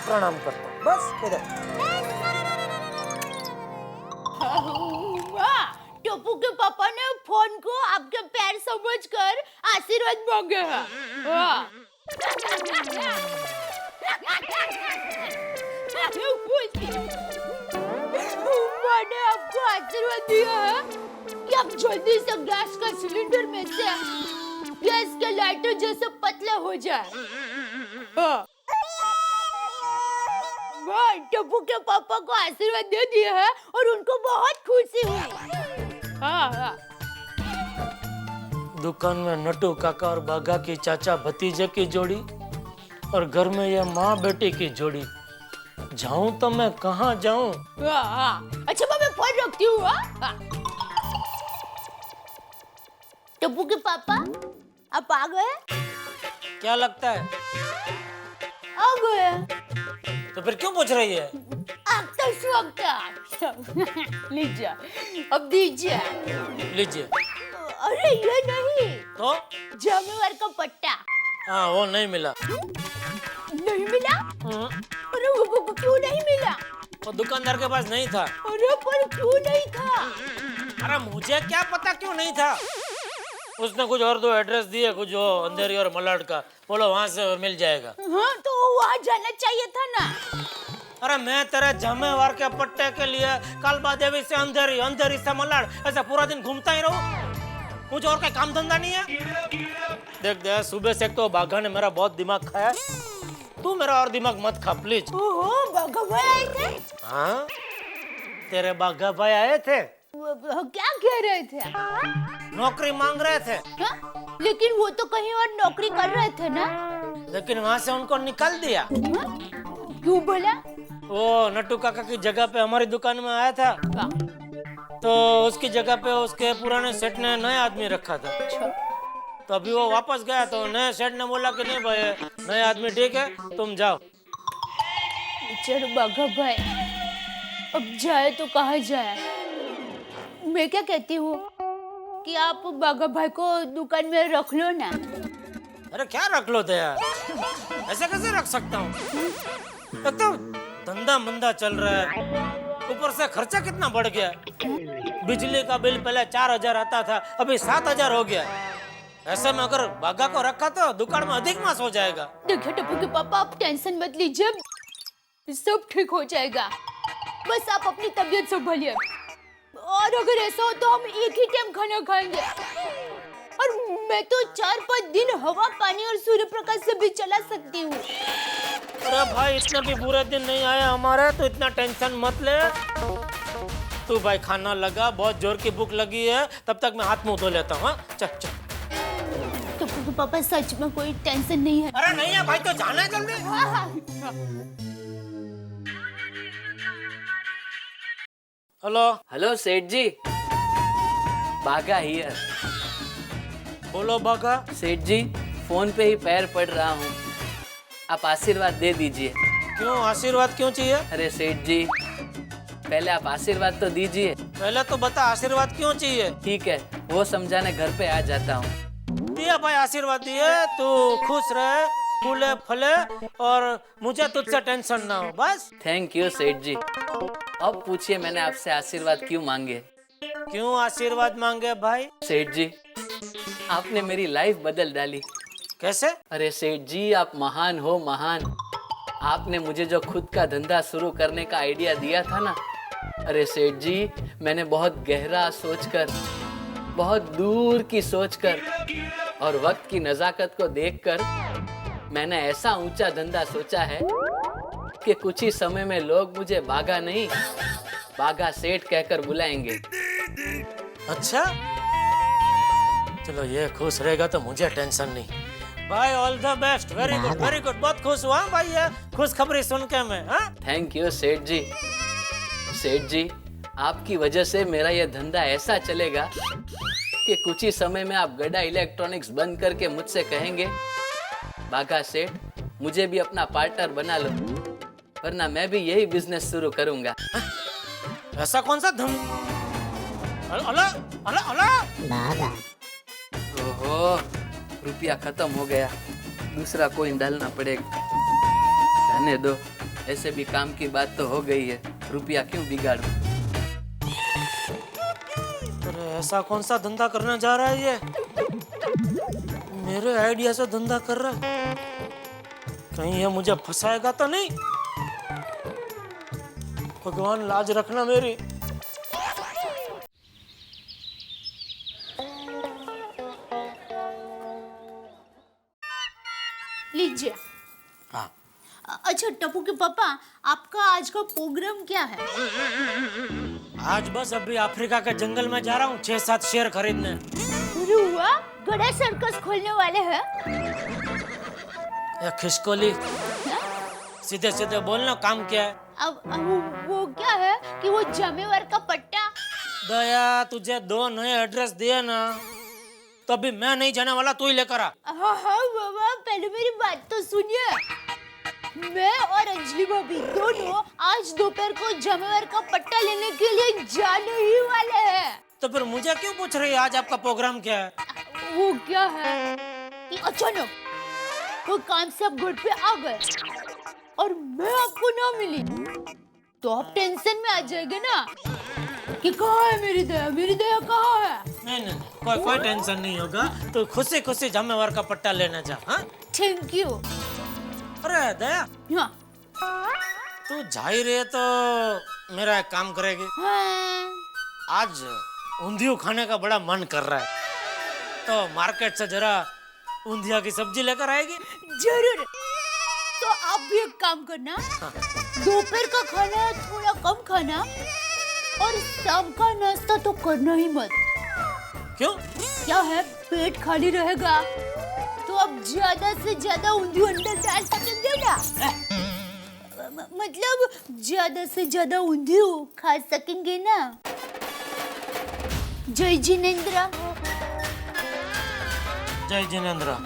प्रणाम करता हूँ, बस इधर। टप्पू के पापा ने फोन को आपके पैर समझकर आशीर्वाद मांगे हैं। मैंने आपको आशीर्वाद दिया है कि आप जल्दी से गैस का सिलेंडर में से गैस के लाइटर जैसे पतले हो जाए। टप्पू के पापा को आशीर्वाद दे दिया है और उनको बहुत खुशी हुई। हाँ। दुकान में नट्टू काका और बागा की चाचा भतीजे की जोड़ी और घर में ये माँ बेटी की जोड़ी। जाऊं तो मैं कहाँ जाऊं? अच्छा मैं फोन रखती हूँ। टप्पू के पापा आप आ गए? क्या लगता है? आ गए। तो फिर क्यों पूछ रही है? आपका स्वागत। लीजिए, अब दीजिए। लीजिए। अरे ये नहीं तो जानवर का पट्टा। हाँ, वो नहीं मिला। नहीं मिला? अरे वो क्यों नहीं मिला? वो दुकानदार के पास नहीं था। अरे पर क्यों नहीं था? अरे मुझे क्या पता क्यों नहीं था। उसने कुछ और दो एड्रेस दिए, कुछ वो अंधेरी और मलाड का, बोलो वहाँ से मिल जाएगा। हाँ तो वहाँ जाना चाहिए था ना। अरे मैं तेरे जमेवार के पट्टे के लिए कालबा देवी से अंधेरी, अंधेरी से मलाड, ऐसा पूरा दिन घूमता ही रहूं? मुझे और कोई काम धंधा नहीं है? देख दे, सुबह से तो बाघा ने मेरा बहुत दिमाग खाया। तू मेरा और दिमाग मत खा प्लीज। ओहो, बाघा भाई आए थे? हाँ, तेरे बाघा भाई आए थे। क्या कह रहे थे? नौकरी मांग रहे थे। हा? लेकिन वो तो कहीं और नौकरी कर रहे थे ना? लेकिन वहाँ से उनको निकाल दिया। क्यों बोला? वो नट्टू काका की जगह पे हमारी दुकान में आया था, तो उसकी जगह पे उसके पुराने सेठ ने नए आदमी रखा था। तो अभी वो वापस गया तो नए सेठ ने बोला कि नहीं भाई, नए आदमी ठीक है, तुम जाओ। चलो बाघा भाई, अब जाए तो कहाँ जाए? मैं क्या कहती हूँ कि आप बाघा भाई को दुकान में रख लो ना। अरे क्या रख लो दया, ऐसे कैसे रख सकता हूँ? तो धंधा मंदा चल रहा है, ऊपर से खर्चा कितना बढ़ गया। बिजली का बिल पहले 4000 आता था, अभी 7000 हो गया। ऐसे में अगर बागा को रखा तो दुकान में अधिक मास हो जाएगा। देखिए टप्पू के पापा, आप टेंशन मत लीजिए, सब ठीक हो जाएगा। बस आप अपनी तबीयत संभालिए, और अगर ऐसा हो तो हम एक ही टाइम खाना खाएंगे। और मैं तो 4-5 दिन हवा पानी और सूर्य प्रकाश से भी चला सकती हूँ। अरे भाई, इतने भी बुरे दिन नहीं आए हमारे, तो इतना टेंशन मत ले। तू भाई खाना लगा, बहुत जोर की भूख लगी है, तब तक मैं हाथ मुंह धो लेता हूँ। चल चल। टप्पू के पापा, सच में कोई टेंशन नहीं है। अरे नहीं है भाई, तो जाना है जल्दी। हेलो। हेलो सेठ जी, बागा हियर। बोलो बागा। सेठ जी, फोन पे ही पैर पड़ रहा हूँ, आप आशीर्वाद दे दीजिए। क्यों आशीर्वाद क्यों चाहिए? अरे सेठ जी, पहले आप आशीर्वाद तो दीजिए। पहले तो बता आशीर्वाद क्यों चाहिए? ठीक है, वो समझाने घर पे आ जाता हूँ। दिया भाई आशीर्वाद दिए, तू खुश रहे, फूले फले और मुझे तुझसे टेंशन ना हो, बस। थैंक यू सेठ जी। अब पूछिए मैंने आपसे आशीर्वाद क्यों मांगे? क्यों आशीर्वाद मांगे भाई? सेठ जी, आपने मेरी लाइफ बदल डाली। कैसे? अरे सेठ जी, आप महान हो, महान। आपने मुझे जो खुद का धंधा शुरू करने का आइडिया दिया था ना, अरे सेठ जी, मैंने बहुत गहरा सोचकर, बहुत दूर की सोचकर और वक्त की नजाकत को देखकर मैंने ऐसा ऊंचा धंधा सोचा है कि कुछ ही समय में लोग मुझे बागा नहीं, बागा सेठ कहकर बुलाएंगे। अच्छा, चलो ये खुश रहेगा तो मुझे टेंशन नहीं। भाई all the best, very good, बहुत खुश हुआ भाई ये खुश खबरी सुन के मैं। हाँ थैंक यू सेठ जी। सेठ जी, आपकी वजह से मेरा ये धंधा ऐसा चलेगा कि कुछ ही समय में आप गड्ढा इलेक्ट्रॉनिक्स बंद करके मुझसे कहेंगे, बाघा सेठ मुझे भी अपना पार्टनर बना लो, वरना मैं भी यही बिजनेस शुरू करूंगा। ऐसा कौन सा धम? अला अला अला ओहो, रुपया खत्म हो गया, दूसरा कोइन डालना पड़ेगा। रहने दो, ऐसे भी काम की बात तो हो गई है, रुपया क्यों बिगाड़ूं? अरे ऐसा कौन सा धंधा करने जा रहा है ये? मेरे आइडिया से धंधा कर रहा है, कहीं ये मुझे फंसाएगा तो नहीं? भगवान लाज रखना मेरी। लीजिए। हाँ। अच्छा टप्पू के पापा, आपका आज का प्रोग्राम क्या है? आज बस अभी अफ्रीका के जंगल में जा रहा हूँ 6-7 शेर खरीदने। अरे वाह, बड़ा सर्कस खोलने वाले हैं। ये खिसकोली, सीधे सीधे बोलना, काम क्या है? अब वो क्या है कि वो जमेवर का पट्टा। दया, तुझे 2 नए एड्रेस दिए ना, तो अभी मैं नहीं जाने वाला, तू ही लेकर आ। हाँ हाँ बाबा, पहले मेरी बात तो सुनिए। मैं और अंजलि भाभी दोनों आज दोपहर को जमेवर का पट्टा लेने के लिए जाने ही वाले हैं। तो फिर मुझे क्यों पूछ रही है आज आपका प्रोग्राम क्या है? वो क्या है कि अचानक वो काम से आप घर पे आ गए और मैं आपको ना मिली, तो आप टेंशन में आ जाएंगे ना कि कहाँ है मेरी दया कहाँ है? नहीं, कोई टेंशन नहीं होगा, तो खुशी खुशी जमेवर का पट्टा लेने जा। हाँ थैंक यू। अरे दया, हाँ तू जा ही रही है तो मेरा एक काम करेगी? हाँ। आज ऊंधियो खाने का बड़ा मन कर रहा है, तो मार्केट से जरा ऊंधिया की सब्जी लेकर आएगी? जरूर। तो आप भी एक काम करना, दोपहर का खाना थोड़ा कम खाना और शाम का नाश्ता तो करना ही मत। क्यों? क्या है, पेट खाली रहेगा तो आप ज्यादा से ज्यादा ऊंधियो अंदर डाल सकेंगे ना। मतलब ज्यादा से ज्यादा ऊंधियो खा सकेंगे ना। जय जिनेंद्र। जय जिनेंद्र।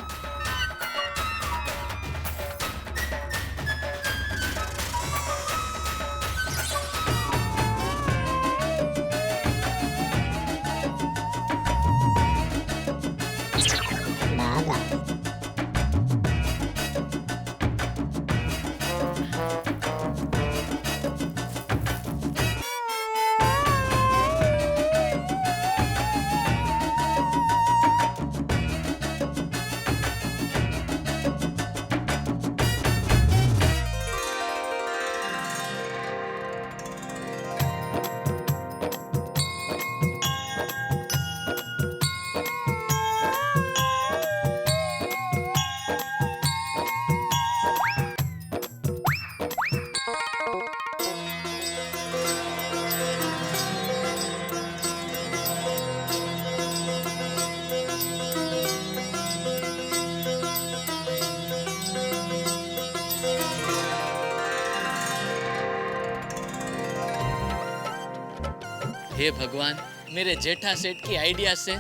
हे भगवान, मेरे जेठा सेठ की आइडिया से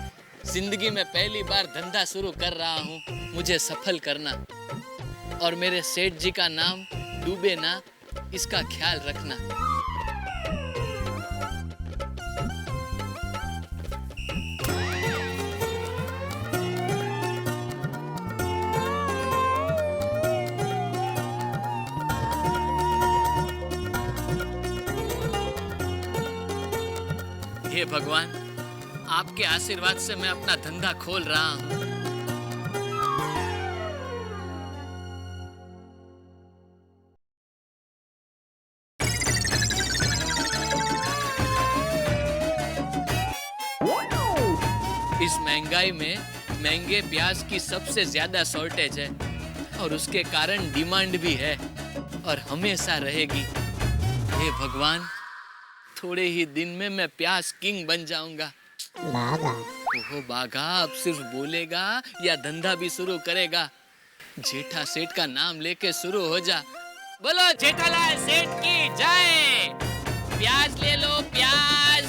जिंदगी में पहली बार धंधा शुरू कर रहा हूँ, मुझे सफल करना और मेरे सेठ जी का नाम डूबे ना, इसका ख्याल रखना। हे भगवान, आपके आशीर्वाद से मैं अपना धंधा खोल रहा हूँ। इस महंगाई में महंगे प्याज की सबसे ज्यादा शॉर्टेज है और उसके कारण डिमांड भी है और हमेशा रहेगी। हे भगवान, थोड़े ही दिन में मैं प्याज किंग बन जाऊंगा। ओहो बाघा, अब सिर्फ बोलेगा या धंधा भी शुरू करेगा? जेठा सेठ का नाम लेके शुरू हो जा। बोलो जेठालाल सेठ की जय। प्याज ले लो प्याज,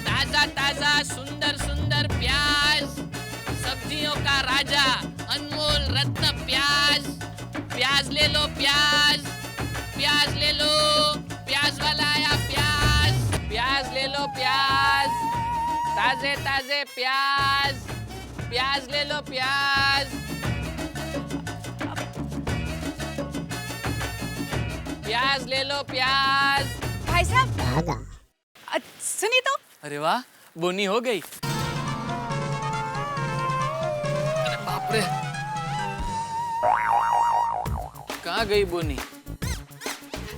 ताजा ताजा सुंदर सुंदर प्याज, सब्जियों का राजा अनमोल रत्न प्याज। प्याज ले लो प्याज, प्याज ले लो, प्याज वाला आया प्याज। प्याज ले लो प्याज, ताजे ताजे प्याज। प्याज ले लो प्याज। प्याज ले लो प्याज। भाई साहब सुनिए तो। अरे वाह, बोनी हो गई। अरे बाप रे, कहाँ गई बोनी?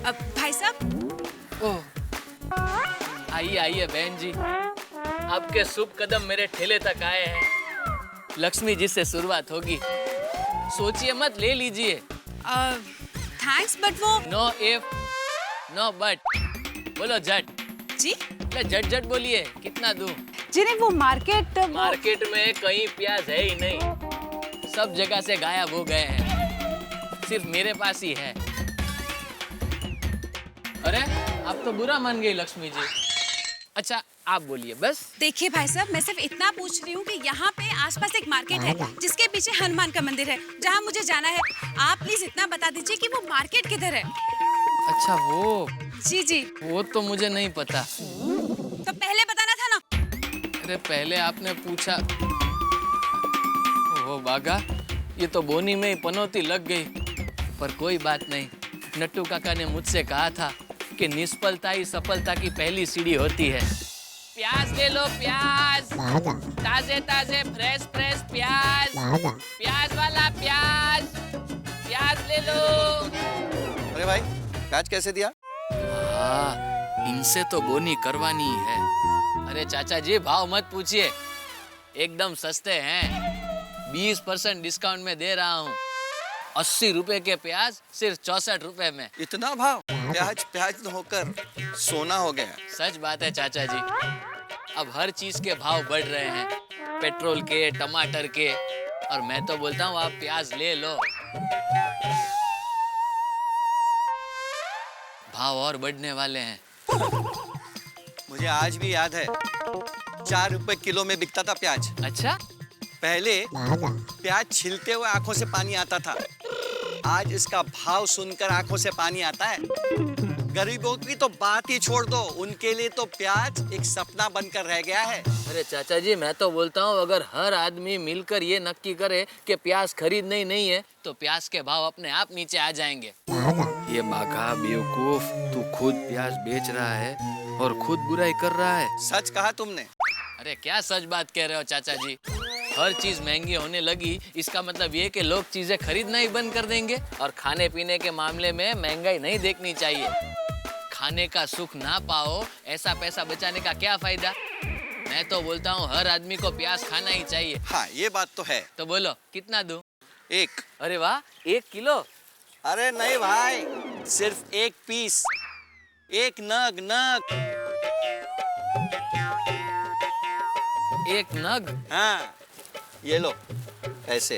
भाई साहब। ओह, आइए आइए बहन जी, आपके शुभ कदम मेरे ठेले तक आए हैं। लक्ष्मी जी से शुरुआत होगी, सोचिए मत, ले लीजिए। थैंक्स बट वो। नो इफ नो बट, बोलो झट। जी झट झट बोलिए, कितना दूं? जी नहीं, वो मार्केट मार्केट में कहीं प्याज है ही नहीं, सब जगह से गायब हो गए हैं, सिर्फ मेरे पास ही है। अरे आप तो बुरा मान गई लक्ष्मी जी। अच्छा आप बोलिए बस। देखिए भाई साहब, मैं सिर्फ इतना पूछ रही हूँ कि यहाँ पे आसपास एक मार्केट है जिसके पीछे हनुमान का मंदिर है, जहाँ मुझे जाना है। आप प्लीज इतना बता दीजिए कि वो मार्केट किधर है। अच्छा वो। जी जी। वो तो मुझे नहीं पता। तो पहले बताना था ना। अरे पहले आपने पूछा। ओह बागा, ये तो बोनी में ही पनौती लग गई। पर कोई बात नहीं, नट्टू काका ने मुझसे कहा था कि निष्फलता ही सफलता की पहली सीढ़ी होती है। प्याज ले लो प्याज, ताजे ताजे फ्रेश फ्रेश प्याज। प्याज वाला प्याज, प्याज ले लो। अरे भाई, प्याज कैसे दिया? हाँ, इनसे तो बोनी करवानी ही है। अरे चाचा जी भाव मत पूछिए, एकदम सस्ते हैं। 20% डिस्काउंट में दे रहा हूँ। 80 रुपए के प्याज सिर्फ 64 रुपए में। इतना भाव? प्याज प्याज होकर सोना हो गया। सच बात है चाचा जी, अब हर चीज के भाव बढ़ रहे हैं, पेट्रोल के, टमाटर के, और मैं तो बोलता हूँ आप प्याज ले लो। भाव और बढ़ने वाले हैं। मुझे आज भी याद है, 4 रुपए किलो में बिकता था प्याज। अच्छा? पहले प्याज छिलते हुए आंखों से पानी आता था, आज इसका भाव सुनकर आंखों से पानी आता है। गरीबों की तो बात ही छोड़ दो, उनके लिए तो प्याज एक सपना बनकर रह गया है। अरे चाचा जी, मैं तो बोलता हूँ अगर हर आदमी मिलकर ये नक्की करे कि प्याज खरीदना ही नहीं है, तो प्याज के भाव अपने आप नीचे आ जाएंगे। ये बाघा बेवकूफ, तू खुद प्याज बेच रहा है और खुद बुराई कर रहा है। सच कहा तुमने। अरे क्या सच बात कह रहे हो चाचा जी? हर चीज महंगी होने लगी, इसका मतलब ये कि लोग चीजें खरीदना ही बंद कर देंगे। और खाने पीने के मामले में महंगाई नहीं देखनी चाहिए। खाने का सुख ना पाओ, ऐसा पैसा बचाने का क्या फायदा? मैं तो बोलता हूँ हर आदमी को प्याज खाना ही चाहिए। हाँ ये बात तो है। तो बोलो कितना दूं? 1। अरे वाह, 1 किलो? अरे नहीं भाई, सिर्फ 1 पीस, 1 नग। 1 नग? हाँ ये लो ऐसे।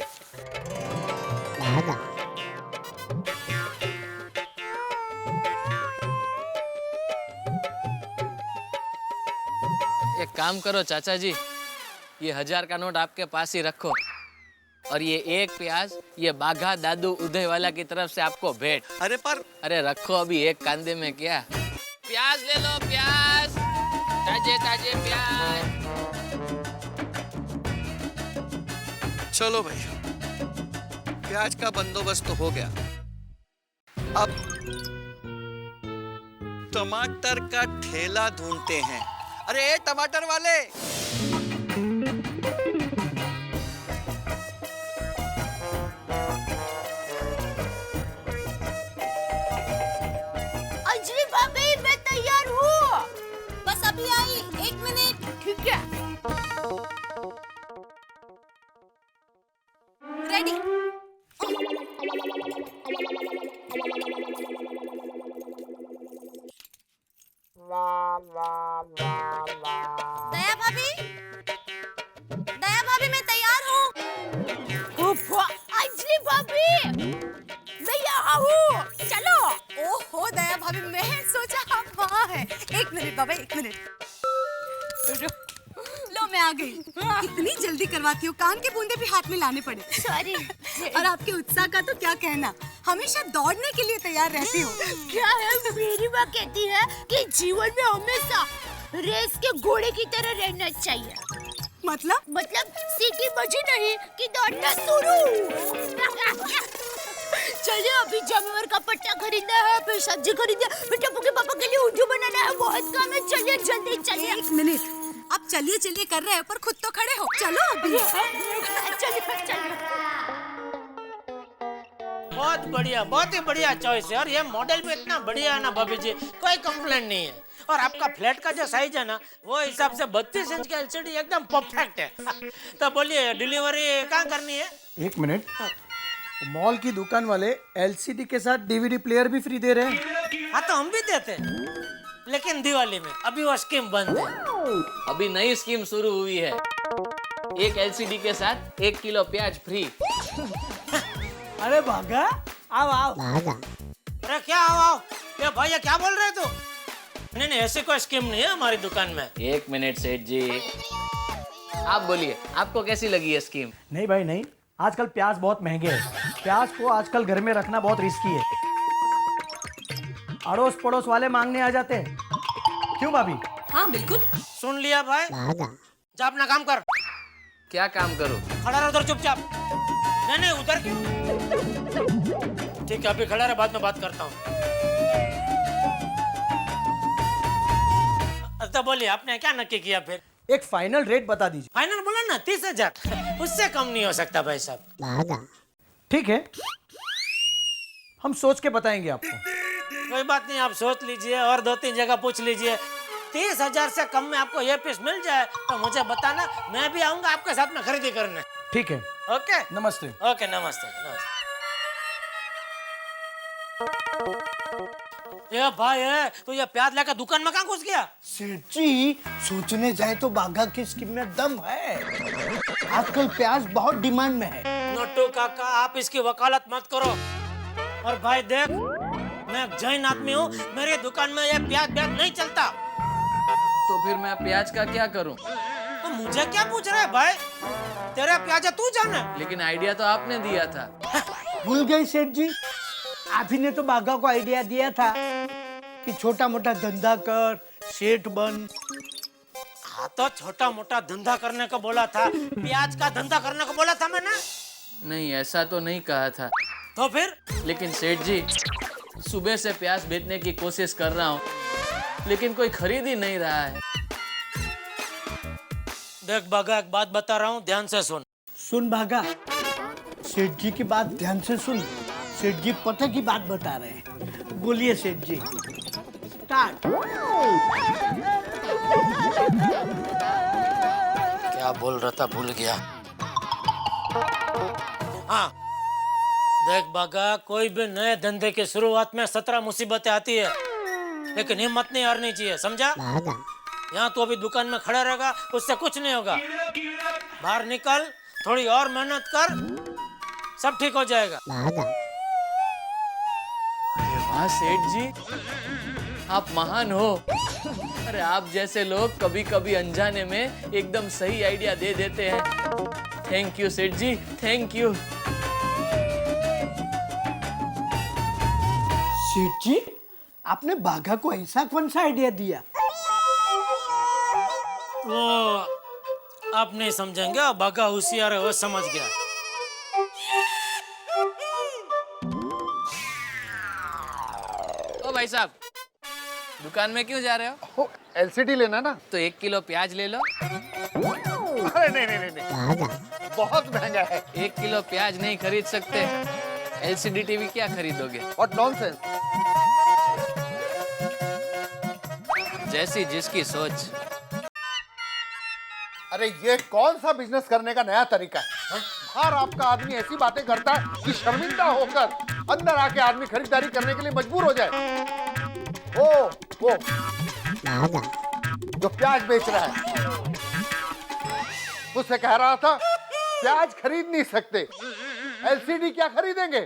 एक काम करो चाचा जी, ये 1000 का नोट आपके पास ही रखो, और ये 1 प्याज ये बाघा दादू उदय वाला की तरफ से आपको भेंट। अरे रखो अभी, एक कांदे में क्या। प्याज ले लो प्याज, ताजे ताजे प्याज। चलो भाई, प्याज का बंदोबस्त तो हो गया। अब टमाटर का ठेला ढूंढते हैं। अरे टमाटर वाले, अंजलि भाभी, मैं तैयार हूँ, बस अभी आई, 1 मिनट। ठीक है, रेडी। दया भाभी, लो लो मैं आ गई। कितनी जल्दी करवाती हूँ, कान के बूंदे भी हाथ में लाने पड़े। सॉरी। और आपके उत्साह का तो क्या कहना, हमेशा दौड़ने के लिए तैयार रहती हो। क्या है, मेरी माँ कहती है कि जीवन में हमेशा रेस के घोड़े की तरह रहना चाहिए। मतलब सीटी बजी नहीं कि दौड़ना शुरू। चलिए अभी जानवर का पट्टा खरीदना है, फिर सब्जी खरीदना है, फिर टप्पू के पापा के लिए ऊँटू बनाना है, बहुत काम है। चलिए जल्दी चलिए। एक मिनट, आप चलिए चलिए कर रहे हो पर खुद तो खड़े हो, चलो अभी। चलिए। बहुत ही बढ़िया चॉइस है। और ये मॉडल भी इतना बढ़िया है ना भाभी जी, कोई कंप्लेंट नहीं है। और आपका फ्लैट का जो साइज है ना, वो हिसाब से 32 इंच का एलसीडी एकदम परफेक्ट है। तो बोलिए डिलीवरी कहाँ करनी है? एक मिनट, मॉल की दुकान वाले एलसीडी के साथ डीवीडी प्लेयर भी फ्री दे रहे हैं। हाँ तो हम भी देते हैं, लेकिन दिवाली में अभी वो स्कीम बंद है। अभी नई स्कीम शुरू हुई है, एक एलसीडी के साथ 1 किलो प्याज फ्री। अरे भागा, आओ। अरे क्या आओ, ये भैया क्या बोल रहे तू? नहीं, ऐसे कोई स्कीम नहीं है हमारी दुकान में। 1 मिनट सेठ जी, आप बोलिए, आपको कैसी लगी ये स्कीम? नहीं भाई नहीं, आजकल प्याज बहुत महंगे हैं। प्याज को आजकल घर में रखना बहुत रिस्की है, अड़ोस पड़ोस वाले मांगने आ जाते हैं। क्यों भाभी? हाँ बिल्कुल। सुन लिया भाई, जा अपना काम कर। क्या काम करूं? खड़ा रहो उधर चुपचाप। नहीं उधर क्यों? ठीक है, अभी खड़ा रहे, बाद में बात करता हूँ। तो बोलिए, आपने क्या नक्की किया फिर? एक फाइनल रेट बता दीजिए। फाइनल बोला ना 30,000, उससे कम नहीं हो सकता भाई साहब। ठीक है, हम सोच के बताएंगे आपको। कोई बात नहीं, आप सोच लीजिए और 2-3 जगह पूछ लीजिए। 30,000 से कम में आपको ये पीस मिल जाए तो मुझे बताना, मैं भी आऊंगा आपके साथ में खरीदी करने। ठीक है, ओके नमस्ते। ओके नमस्ते। ये भाई है तो ये प्याज लेकर दुकान में कहाँ घुस गया? सेठ जी, सोचने जाए तो बाघा की स्कीम में दम है। आजकल प्याज बहुत डिमांड में है। नोटू काका, आप इसकी वकालत मत करो। और भाई देख, मैं एक जैन आदमी हूँ, मेरी दुकान में ये प्याज नहीं चलता। तो फिर मैं प्याज का क्या करूं? तो मुझे क्या पूछ रहे भाई? तेरा प्याज है, तू जाने। लेकिन आइडिया तो आपने दिया था। भूल गए सेठ जी, आप ही ने तो बाघा को आइडिया दिया था कि छोटा मोटा धंधा कर, सेठ बन। हाँ तो छोटा मोटा धंधा करने को बोला था, प्याज का धंधा करने को बोला था मैंने। नहीं, ऐसा तो नहीं कहा था। तो फिर? लेकिन सेठ जी, सुबह से प्याज बेचने की कोशिश कर रहा हूँ, लेकिन कोई खरीद ही नहीं रहा है। देख बाघा, एक बात बता रहा हूँ, ध्यान से सुन। सुन बाघा, सेठ जी की बात ध्यान से सुन। सेठ जी पते की बात बता रहे हैं। बोलिए सेठ जी। स्टार्ट। क्या बोल रहा था, भूल गया। हाँ देख बाघा, कोई भी नए धंधे की शुरुआत में 17 मुसीबतें आती है, लेकिन हिम्मत नहीं हारनी चाहिए, समझा? यहाँ तो अभी दुकान में खड़ा रहेगा, उससे कुछ नहीं होगा। बाहर निकल, थोड़ी और मेहनत कर, सब ठीक हो जाएगा। वाह सेठ जी, आप महान हो। अरे आप जैसे लोग कभी कभी अनजाने में एकदम सही आइडिया दे देते हैं। थैंक यू सेठ जी, थैंक यू। सेठ जी, आपने बाघा को ऐसा कौन सा आइडिया दिया? वो आप नहीं समझेंगे, बाघा होशियार है, वो समझ गया। ओ भाई साहब, दुकान में क्यों जा रहे हो? एलसीडी लेना ना। तो 1 किलो प्याज ले लो। अरे नहीं, बहुत महंगा है। 1 किलो प्याज नहीं खरीद सकते, एलसीडी टीवी क्या खरीदोगे? What nonsense. जैसी जिसकी सोच। अरे ये कौन सा बिजनेस करने का नया तरीका है? बाहर आपका आदमी ऐसी बातें करता है कि शर्मिंदा होकर अंदर आके आदमी खरीदारी करने के लिए मजबूर हो जाए। वो जो प्याज बेच रहा है, उससे कह रहा था प्याज खरीद नहीं सकते, एलसीडी क्या खरीदेंगे?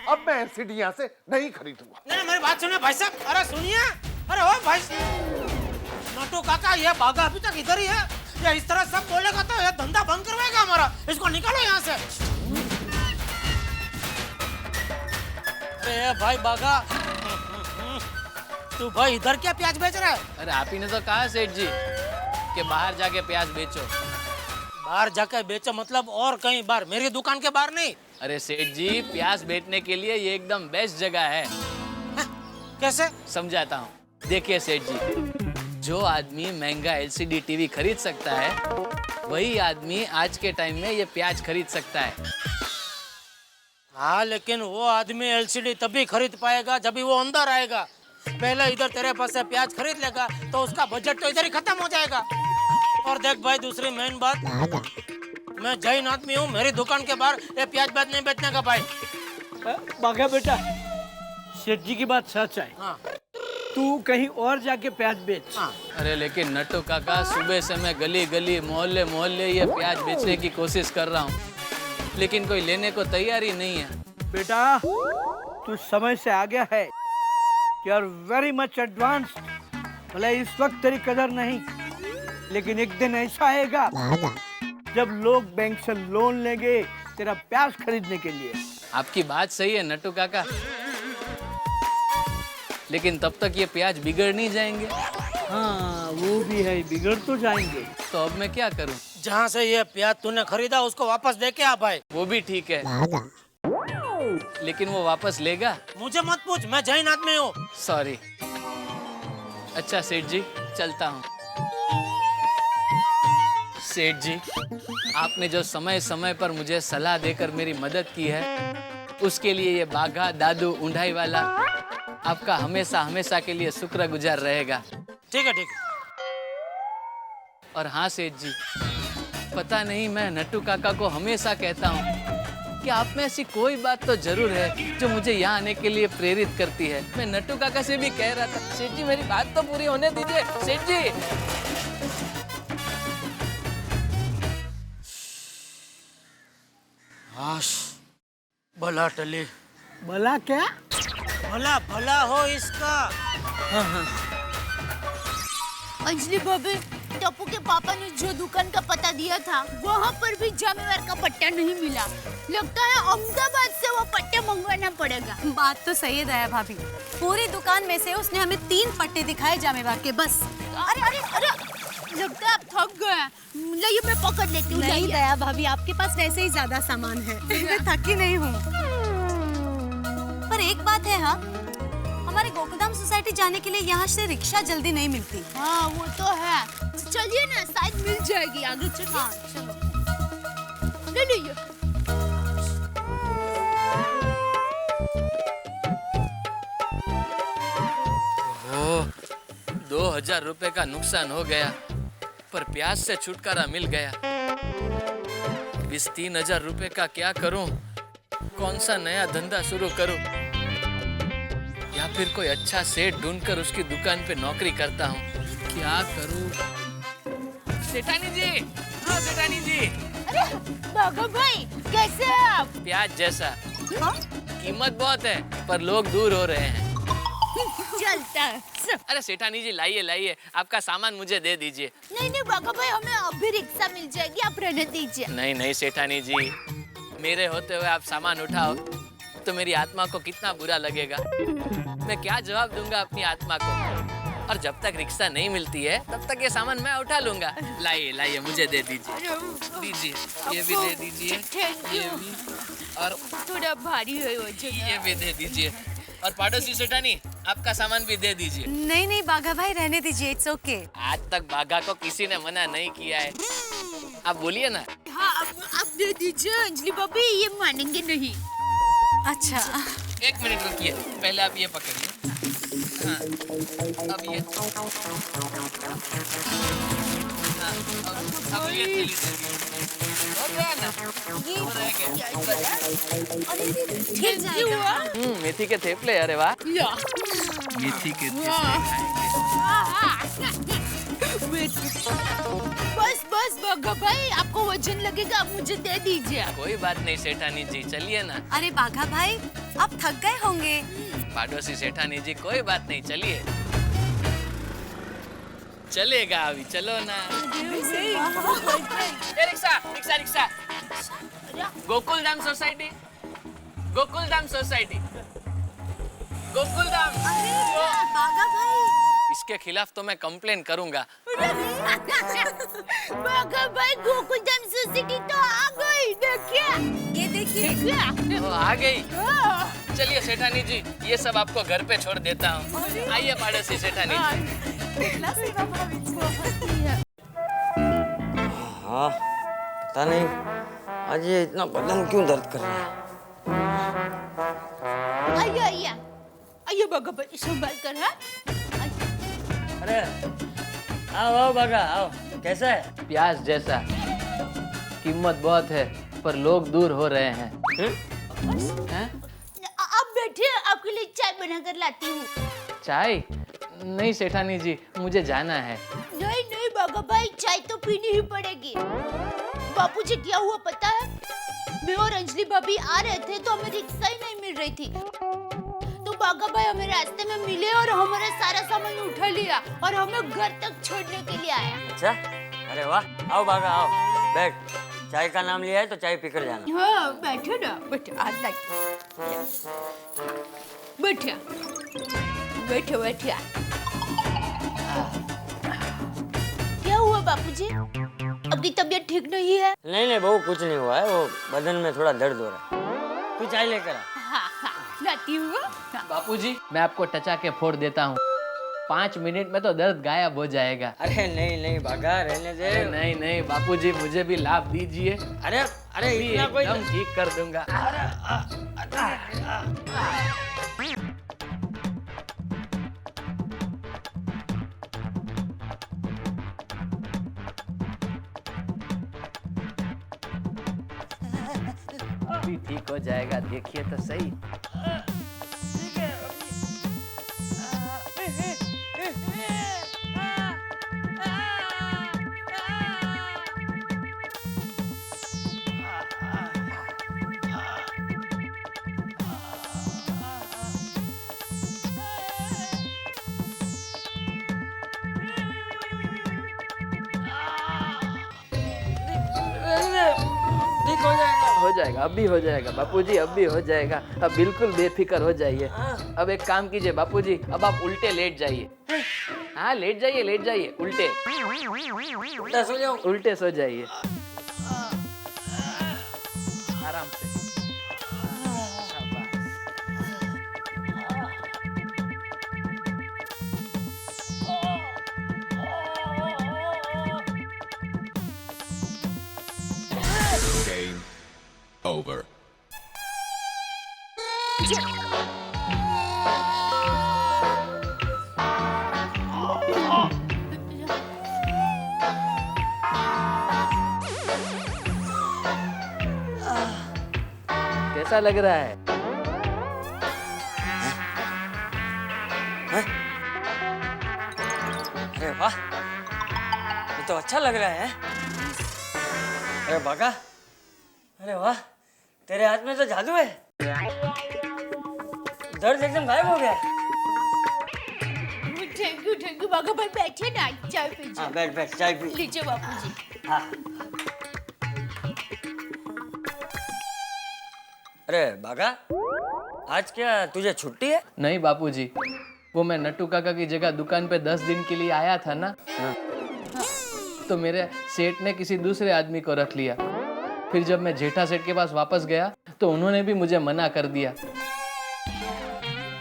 अब मैं एलसीडी यहाँ से नहीं खरीदूंगा। नहीं, मेरी बात सुनिए भाई साहब। अरे सुनिए, अरे ओ भाई, नटू काका ये बागा अभी तक इधर ही है। ये इस तरह सब बोलेगा तो ये धंधा बंद करवाएगा हमारा। इसको निकालो यहाँ से। अरे भाई बागा, तू भाई इधर क्या प्याज बेच रहा है? अरे आप ही ने तो कहा सेठ जी कि बाहर जाके प्याज बेचो। बाहर जाकर बेचो मतलब और कहीं बाहर, मेरी दुकान के बाहर नहीं। अरे सेठ जी, प्याज बेचने के लिए ये एकदम बेस्ट जगह है। कैसे? समझाता हूँ। देखिए सेठ जी, जो आदमी महंगा एलसीडी टीवी खरीद सकता है, वही आदमी आज के टाइम में ये प्याज खरीद सकता है। हाँ, लेकिन वो आदमी एलसीडी तभी खरीद पाएगा जब वो अंदर आएगा। पहले इधर तेरे पास से प्याज खरीद लेगा तो उसका बजट तो इधर ही खत्म हो जाएगा। और देख भाई, दूसरी मेन बात, मैं जैन आदमी हूँ, मेरी दुकान के बाहर ये प्याज बैज नहीं बेचने का भाई। बागा बेटा, सेठ जी की बात सच है। हाँ। तू कहीं और जाके प्याज बेच। हाँ। अरे लेकिन नट्टू काका, सुबह से मैं गली गली मोहल्ले मोहल्ले ये प्याज बेचने की कोशिश कर रहा हूँ, लेकिन कोई लेने को तैयार ही नहीं है। बेटा, तू समय से आ गया है। You are very much advance. भले इस वक्त तेरी कदर नहीं, लेकिन एक दिन ऐसा आएगा जब लोग बैंक से लोन लेंगे तेरा प्याज खरीदने के लिए। आपकी बात सही है नट्टू काका, लेकिन तब तक ये प्याज बिगड़ नहीं जाएंगे। हाँ, वो भी है, बिगड़ तो जाएंगे। तो अब मैं क्या करूं? जहाँ से ये प्याज तूने खरीदा उसको वापस दे के आ भाई। वो भी ठीक है, लेकिन वो वापस लेगा? मुझे मत पूछ, मैं जैन आदमी हूँ। सॉरी। अच्छा सेठ जी, चलता हूँ। सेठ जी, आपने जो समय समय पर मुझे सलाह देकर मेरी मदद की है, उसके लिए ये बाघा दादू उंढाई वाला आपका हमेशा हमेशा के लिए शुक्रगुजार रहेगा। ठीक है, ठीक है। और हाँ सेठ जी, पता नहीं, मैं नट्टू काका को हमेशा कहता हूँ कि आप में ऐसी कोई बात तो जरूर है जो मुझे यहाँ आने के लिए प्रेरित करती है। मैं नट्टू काका से भी कह रहा था, सेठ जी मेरी बात तो पूरी होने दीजिए। सेठ जी, भला टली। भला क्या? भला भला हो इसका। अंजलि भाभी, टप्पू के पापा ने जो दुकान का पता दिया था, वहाँ पर भी जामेवार का पट्टा नहीं मिला। लगता है अहमदाबाद से वो पट्टे मंगवाना पड़ेगा। बात तो सही है दया भाभी, पूरी दुकान में से उसने हमें 3 पट्टे दिखाए जामेवार के, बस। अरे अरे अरे, लगता है आप थक गए। लाइए मैं पकड़ लेती हूँ। नहीं दया भाभी, आपके पास वैसे ही ज्यादा सामान है। मैं थकी नहीं हूँ। पर एक बात है, हाँ, हमारे गोकुलधाम सोसाइटी जाने के लिए यहाँ से रिक्शा जल्दी नहीं मिलती। हाँ वो तो है। चलिए ना, शायद मिल जाएगी आगे चलिए। हाँ चलो, ले लीजिए। ओह, 2000 रुपए का नुकसान हो गया, पर प्याज से छुटकारा मिल गया। इस 3000 रुपए का क्या करूं? कौन सा नया धंधा शुरू करूं? या फिर कोई अच्छा सेठ ढूंढकर उसकी दुकान पे नौकरी करता हूं? क्या करूं? सेठानी जी, हाँ सेठानी जी। अरे बाघा भाई, कैसे हैं आप? प्याज जैसा। कीमत बहुत है, पर लोग दूर हो रहे हैं। चलता है। अरे सेठानी जी, लाइए लाइए, आपका सामान मुझे दे दीजिए। नहीं नहीं बाघा भाई, हमें अभी रिक्शा मिल जाएगी, आप रहने दीजिए। नहीं नहीं सेठानी जी, मेरे होते हुए आप सामान उठाओ तो मेरी आत्मा को कितना बुरा लगेगा। मैं क्या जवाब दूंगा अपनी आत्मा को? और जब तक रिक्शा नहीं मिलती है तब तक ये सामान मैं उठा लूंगा। लाइए लाइए, मुझे दे दीजिए। दीजिए, ये भी दे दीजिए, ये भी, और थोड़ा भारी है वजन। ये भी दे दीजिए, और पड़ोसी सेठानी, आपका सामान भी दे दीजिए। नहीं नहीं बाघा भाई, रहने दीजिए, इट्स ओके। आज तक बाघा को किसी ने मना नहीं किया है, आप बोलिए ना। हाँ आप दे दीजिए अंजलि भाभी, ये मानेंगे नहीं। अच्छा, 1 मिनट रुकिए, पहले आप ये पकड़िए। हाँ, अब ये, हाँ, अब ये थैली दे दीजिए। हो गया ना? हो रहा है क्या? ठीक जाएगा। मेथी के थेपले, अरे वाह। या मेथी के थेपले। बस बस बाघा भाई, आपको वजन लगेगा, आप मुझे दे दीजिए। कोई बात नहीं सेठानी जी, चलिए ना। अरे बाघा भाई, आप थक गए होंगे। पड़ोसी सेठानी जी, कोई बात नहीं, चलिए। चलेगा अभी, चलो ना। ए rickshaw rickshaw rickshaw, Gokuldham society, Gokuldham society, Gokuldham. Bagha भाई, इसके खिलाफ तो मैं कंप्लेन करूंगा। बागा भाई, गोकुलधाम सोसाइटी तो आ गई, देखिए। ये देखिए। वो आ गई। चलिए सेठानी जी, ये सब आपको घर पे छोड़ देता हूँ। आइए पाड़ोसी सेठानी जी। हाँ, पता नहीं आज ये इतना बदन क्यों दर्द कर रहा है। आइए आइए आइए बागा भाई, संभाल कर। हाँ, अरे आओ आओ बागा आओ, कैसा है? प्याज जैसा, कीमत बहुत है पर लोग दूर हो रहे हैं। हैं? आप बैठिए, आपके लिए चाय बना कर लाती हूँ। चाय? नहीं सेठानी जी, मुझे जाना है। नहीं नहीं बागा भाई, चाय तो पीनी ही पड़ेगी। बापूजी क्या हुआ पता है? मैं और अंजलि भाभी आ रहे थे तो हमें रिक्शा ही नहीं मिल रही थी। तो बागा भाई हमें रास्ते में मिले और हमारा सारा सामान उठा लिया और हमें घर तक छोड़ने के लिए आया। अच्छा, अरे वाह, आओ बागा आओ, बैठ। चाय का नाम लिया है तो चाय पीकर जाना। हाँ बैठो ना, बैठो, आज लाइक बैठिए, बैठो बैठिए। क्या हुआ बापूजी? आपकी तबीयत ठीक नहीं है? नहीं नहीं बहू, कुछ नहीं हुआ है, वो बदन में थोड़ा दर्द हो रहा है। तू चाय लेकर आ। हाँ हाँ लाती हूँ। बापूजी, मैं आपको टचा के फोड़ देता हूँ। 5 मिनट में तो दर्द गायब हो जाएगा। अरे नहीं नहीं बागा, रहने दे। नहीं नहीं बापूजी, मुझे भी लाभ दीजिए। अरे अरे इतना कोई एकदम ठीक कर दूंगा। अभी ठीक हो जाएगा, देखिए तो सही। हो जाएगा, अब भी हो जाएगा बापूजी, अब भी हो जाएगा। अब बिल्कुल बेफिक्र हो जाइए। अब एक काम कीजिए बापूजी, अब आप उल्टे लेट जाइए। हाँ लेट जाइए, लेट जाइए, उल्टे उल्टा सो जाओ। उल्टे सो जाइए, आराम से। Game over. कैसा लग रहा है? अरे वाह, ये तो अच्छा लग रहा है। अरे बागा, अरे वाह, तेरे हाथ में तो जादू है। दर्द एकदम गायब हो गया। थैंक यू बागा भाई, बैठिए ना, चाय पीजिए। हाँ बैठ बैठ, चाय पी लीजिए बापूजी। हाँ। अरे बागा, आज क्या तुझे छुट्टी है? नहीं बापूजी, वो मैं नट्टू काका की जगह दुकान पे 10 दिन के लिए आया था ना। तो मेरे सेठ ने किसी दूसरे आदमी को रख लिया। फिर जब मैं जेठा सेठ के पास वापस गया तो उन्होंने भी मुझे मना कर दिया।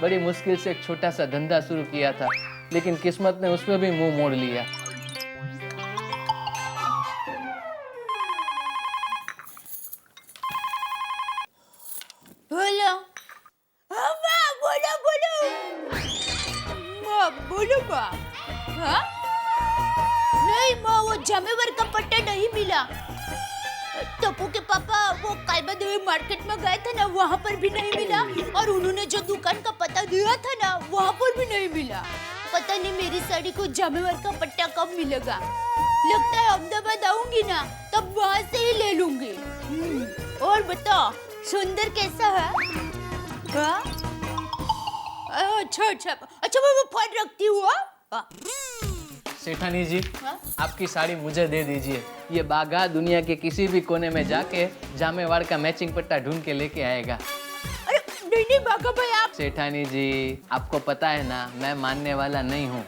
बड़ी मुश्किल से एक छोटा सा धंधा शुरू किया था, लेकिन किस्मत ने उसमें भी मुंह मोड़ लिया। बोलो, हाँ माँ, बोलो बोलो, माँ बोलो माँ। हाँ? नहीं माँ, वो जमेवर का पट्टा नहीं मिला। टप्पू के पापा वो कालबा देवी मार्केट में गए थे ना, वहाँ पर भी नहीं मिला। और उन्होंने जो दुकान का पता दिया था ना, वहाँ पर भी नहीं मिला। पता नहीं मेरी साड़ी को जमेवर का पट्टा कब मिलेगा। लगता है अहमदाबाद आऊंगी ना, तब वहाँ से ही ले लूंगी। और बताओ, सुंदर कैसा है? हाँ? अच्छा अच्छा अच्छा, मैं वो फट रखती हूँ। सेठानी जी, हाँ? आपकी साड़ी मुझे दे दीजिए। ये बाघा दुनिया के किसी भी कोने में जाके जामेवाड़ का मैचिंग पट्टा ढूंढ के लेके आएगा। अरे नहीं नहीं बाघा भाई आप। सेठानी जी, आपको पता है ना, मैं मानने वाला नहीं हूँ।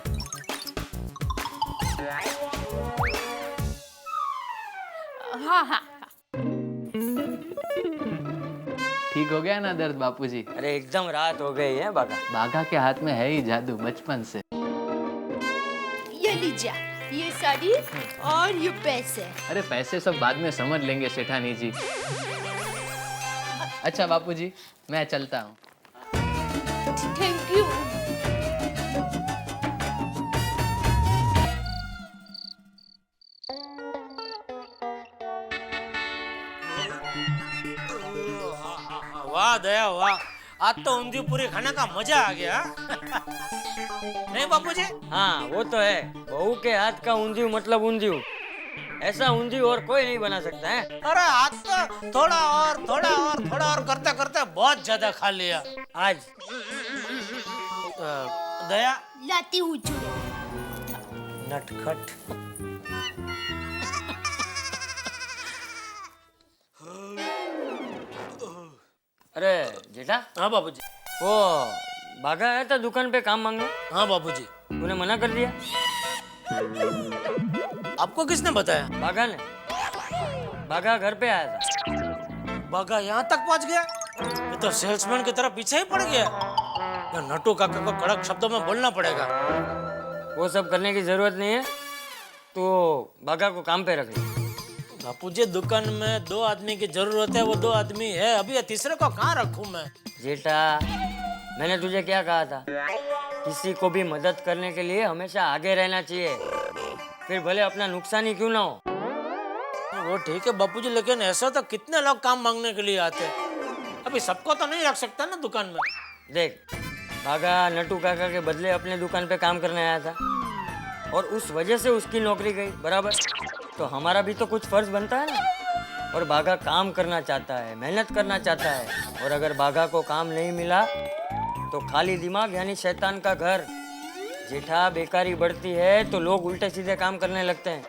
हाँ हाँ ठीक हो गया ना दर्द बापूजी? अरे एकदम राहत हो गई है बाघा। बाघा के हाथ में है ही जादू बचपन से। ये लीजिए, ये साड़ी और ये पैसे। अरे पैसे सब बाद में समझ लेंगे सेठानी जी। अच्छा बापूजी, मैं चलता हूँ। Thank you. वाह दया वाह, आज तो ऊंधी पूरी खाने का मजा आ गया। नहीं बापूजी? हाँ वो तो है, बहू के हाथ का ऊंधियू मतलब ऊंधियू। ऐसा ऊंधियू और कोई नहीं बना सकता है। अरे आज तो थोड़ा और करते करते बहुत ज्यादा खा लिया आज। दया लाती हूँ चूड़े। नटखट। अरे जेठा। हाँ बाबूजी। वो बाघा आया था दुकान पे काम मांगने। हाँ बाबूजी। तूने मना कर दिया। आपको किसने बताया? बाघा ने। बाघा घर पे आया था। बाघा यहाँ तक पहुँच गया? ये तो सेल्समैन की तरह पीछे ही पड़ गया। या नटू काका को कड़क शब्दों में बोलना पड़ेगा। वो सब करने की जरूरत नहीं है, तो बाघा को काम पे रख ले। बापूजी दुकान में 2 आदमी की जरूरत है, वो 2 आदमी है। अभी तीसरे को कहाँ रखूं मैं? जेठा, मैंने तुझे क्या कहा था? किसी को भी मदद करने के लिए हमेशा आगे रहना चाहिए, फिर भले अपना नुकसान ही क्यों ना हो। वो ठीक है बापूजी, लेकिन ऐसा तो कितने लोग काम मांगने के लिए आते हैं। अभी सबको तो नहीं रख सकता ना दुकान में। देख, बाघा नटू काका के बदले अपने दुकान पे काम करने आया था और उस वजह से उसकी नौकरी गई, बराबर? तो हमारा भी तो कुछ फर्ज बनता है ना। और बाघा काम करना चाहता है, मेहनत करना चाहता है, और अगर बाघा को काम नहीं मिला तो खाली दिमाग यानी शैतान का घर। जेठा, बेकारी बढ़ती है तो लोग उल्टे सीधे काम करने लगते हैं,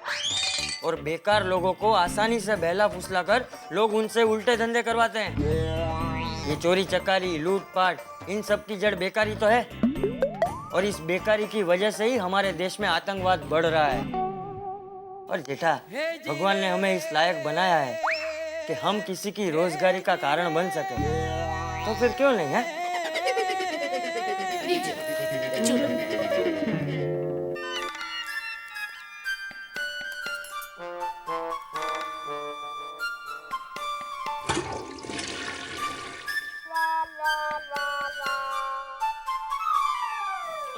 और बेकार लोगों को आसानी से बहला फुसला कर लोग उनसे उल्टे धंधे करवाते हैं। ये चोरी चकारी, लूटपाट, इन सब की जड़ बेकारी तो है, और इस बेकारी की वजह से ही हमारे देश में आतंकवाद बढ़ रहा है। और जेठा, भगवान ने हमें इस लायक बनाया है कि हम किसी की रोजगारी का कारण बन सके, तो फिर क्यों नहीं है?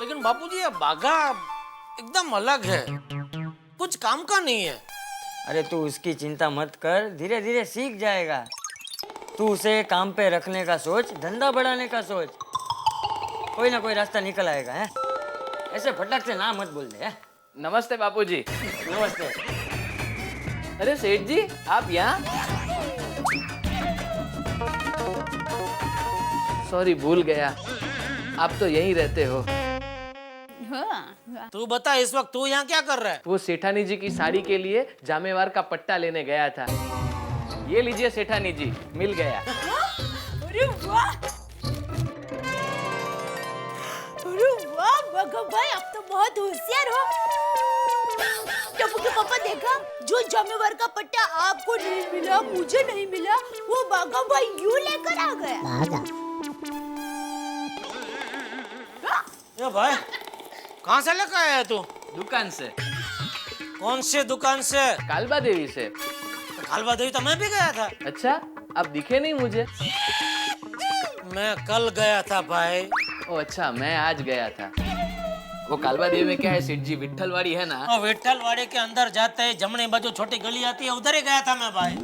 लेकिन बापूजी ये बाघा एकदम अलग है, कुछ काम का नहीं है। अरे तू उसकी चिंता मत कर, धीरे धीरे सीख जाएगा। तू उसे काम पे रखने का सोच, धंधा बढ़ाने का सोच, कोई ना कोई रास्ता निकल आएगा। है ऐसे फटक से ना मत बोल दे। है? नमस्ते बापूजी। नमस्ते। अरे सेठ जी, आप यहाँ? सॉरी, भूल गया, आप तो यहीं रहते हो। तू बता, इस वक्त तू यहाँ क्या कर रहा है? वो सेठानी जी की साड़ी के लिए जामेवार का पट्टा लेने गया था। ये लीजिए सेठानी जी, मिल गया। अरे वाह, अरे वाह बाघा भाई, आप तो बहुत होशियार हो। टप्पू के पापा, देखा, जो जामेवार का पट्टा आपको नहीं मिला, मुझे नहीं मिला, वो बाघा भाई यूं लेकर आ गया। ये भाई कहाँ से लेकर आया तू? दुकान से। कौन से दुकान से? कालबा देवी से। कालबा देवी तो मैं भी गया था। अच्छा, आप दिखे नहीं मुझे? मैं कल गया था भाई। ओ अच्छा, मैं आज गया था। वो कालबा देवी में क्या है सेठ जी, विट्ठलवाड़ी है ना? और विट्ठलवाड़ी के अंदर जाते हैं, जमने बाजू छोटी गली आती है, उधर ही गया था मैं भाई।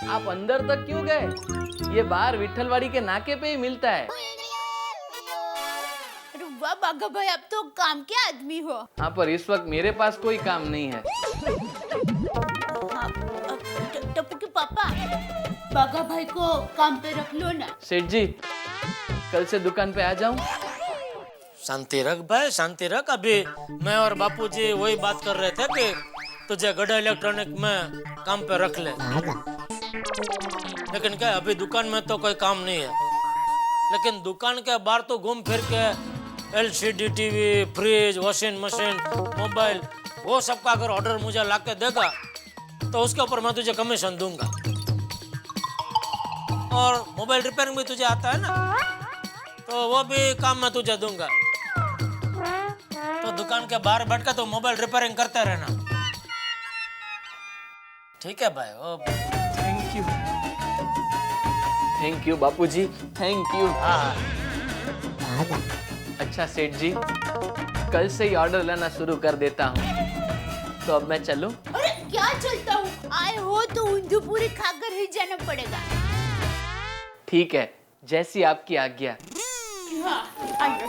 आप अंदर तक क्यों गए? ये बाहर विट्ठलवाड़ी के नाके पे ही मिलता है। अरे वाह बाघा भाई, आप तो काम के आदमी हो। हाँ, पर इस वक्त मेरे पास कोई काम नहीं है। टप्पू के पापा, बाघा भाई को काम पे रख लो ना। सेठ जी, कल से दुकान पे आ जाऊं? शांति रख भाई, शांति रख। अभी मैं और बापूजी वही बात कर रहे थे कि तुझे गड़ा इलेक्ट्रॉनिक में काम पे रख ले, लेकिन क्या अभी दुकान में तो कोई काम नहीं है। लेकिन दुकान के बाहर तो घूम फिर के LCD TV, fridge, washing machine, mobile, वो सबका अगर ऑर्डर मुझे लाके देगा तो उसके ऊपर मैं तुझे कमीशन दूंगा। और मोबाइल रिपेयरिंग भी तुझे आता है ना, तो वो भी काम मैं तुझे दूंगा। तो दुकान के बाहर बैठ के तो मोबाइल रिपेयरिंग करते रहना, ठीक है भाई? ओ thank you Bapuji, thank you. हाँ। अच्छा सेठ जी, कल से ही ऑर्डर लेना शुरू कर देता हूँ। तो अब मैं चलूं? अरे क्या चलता हूँ, आए हो तो ऊंधू पूरी खाकर ही जाना पड़ेगा। ठीक है, जैसी आपकी आज्ञा। हाँ, आइए।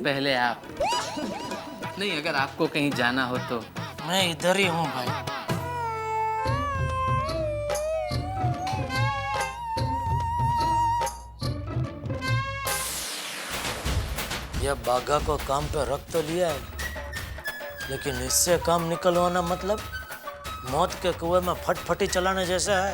पहले आप। नहीं, अगर आपको कहीं जाना हो तो। मैं इधर ही हूँ भाई। यह बाघा को काम पे रख तो लिया है, लेकिन इससे काम निकलवाना मतलब मौत के कुएं में फटफटी चलाने जैसा है।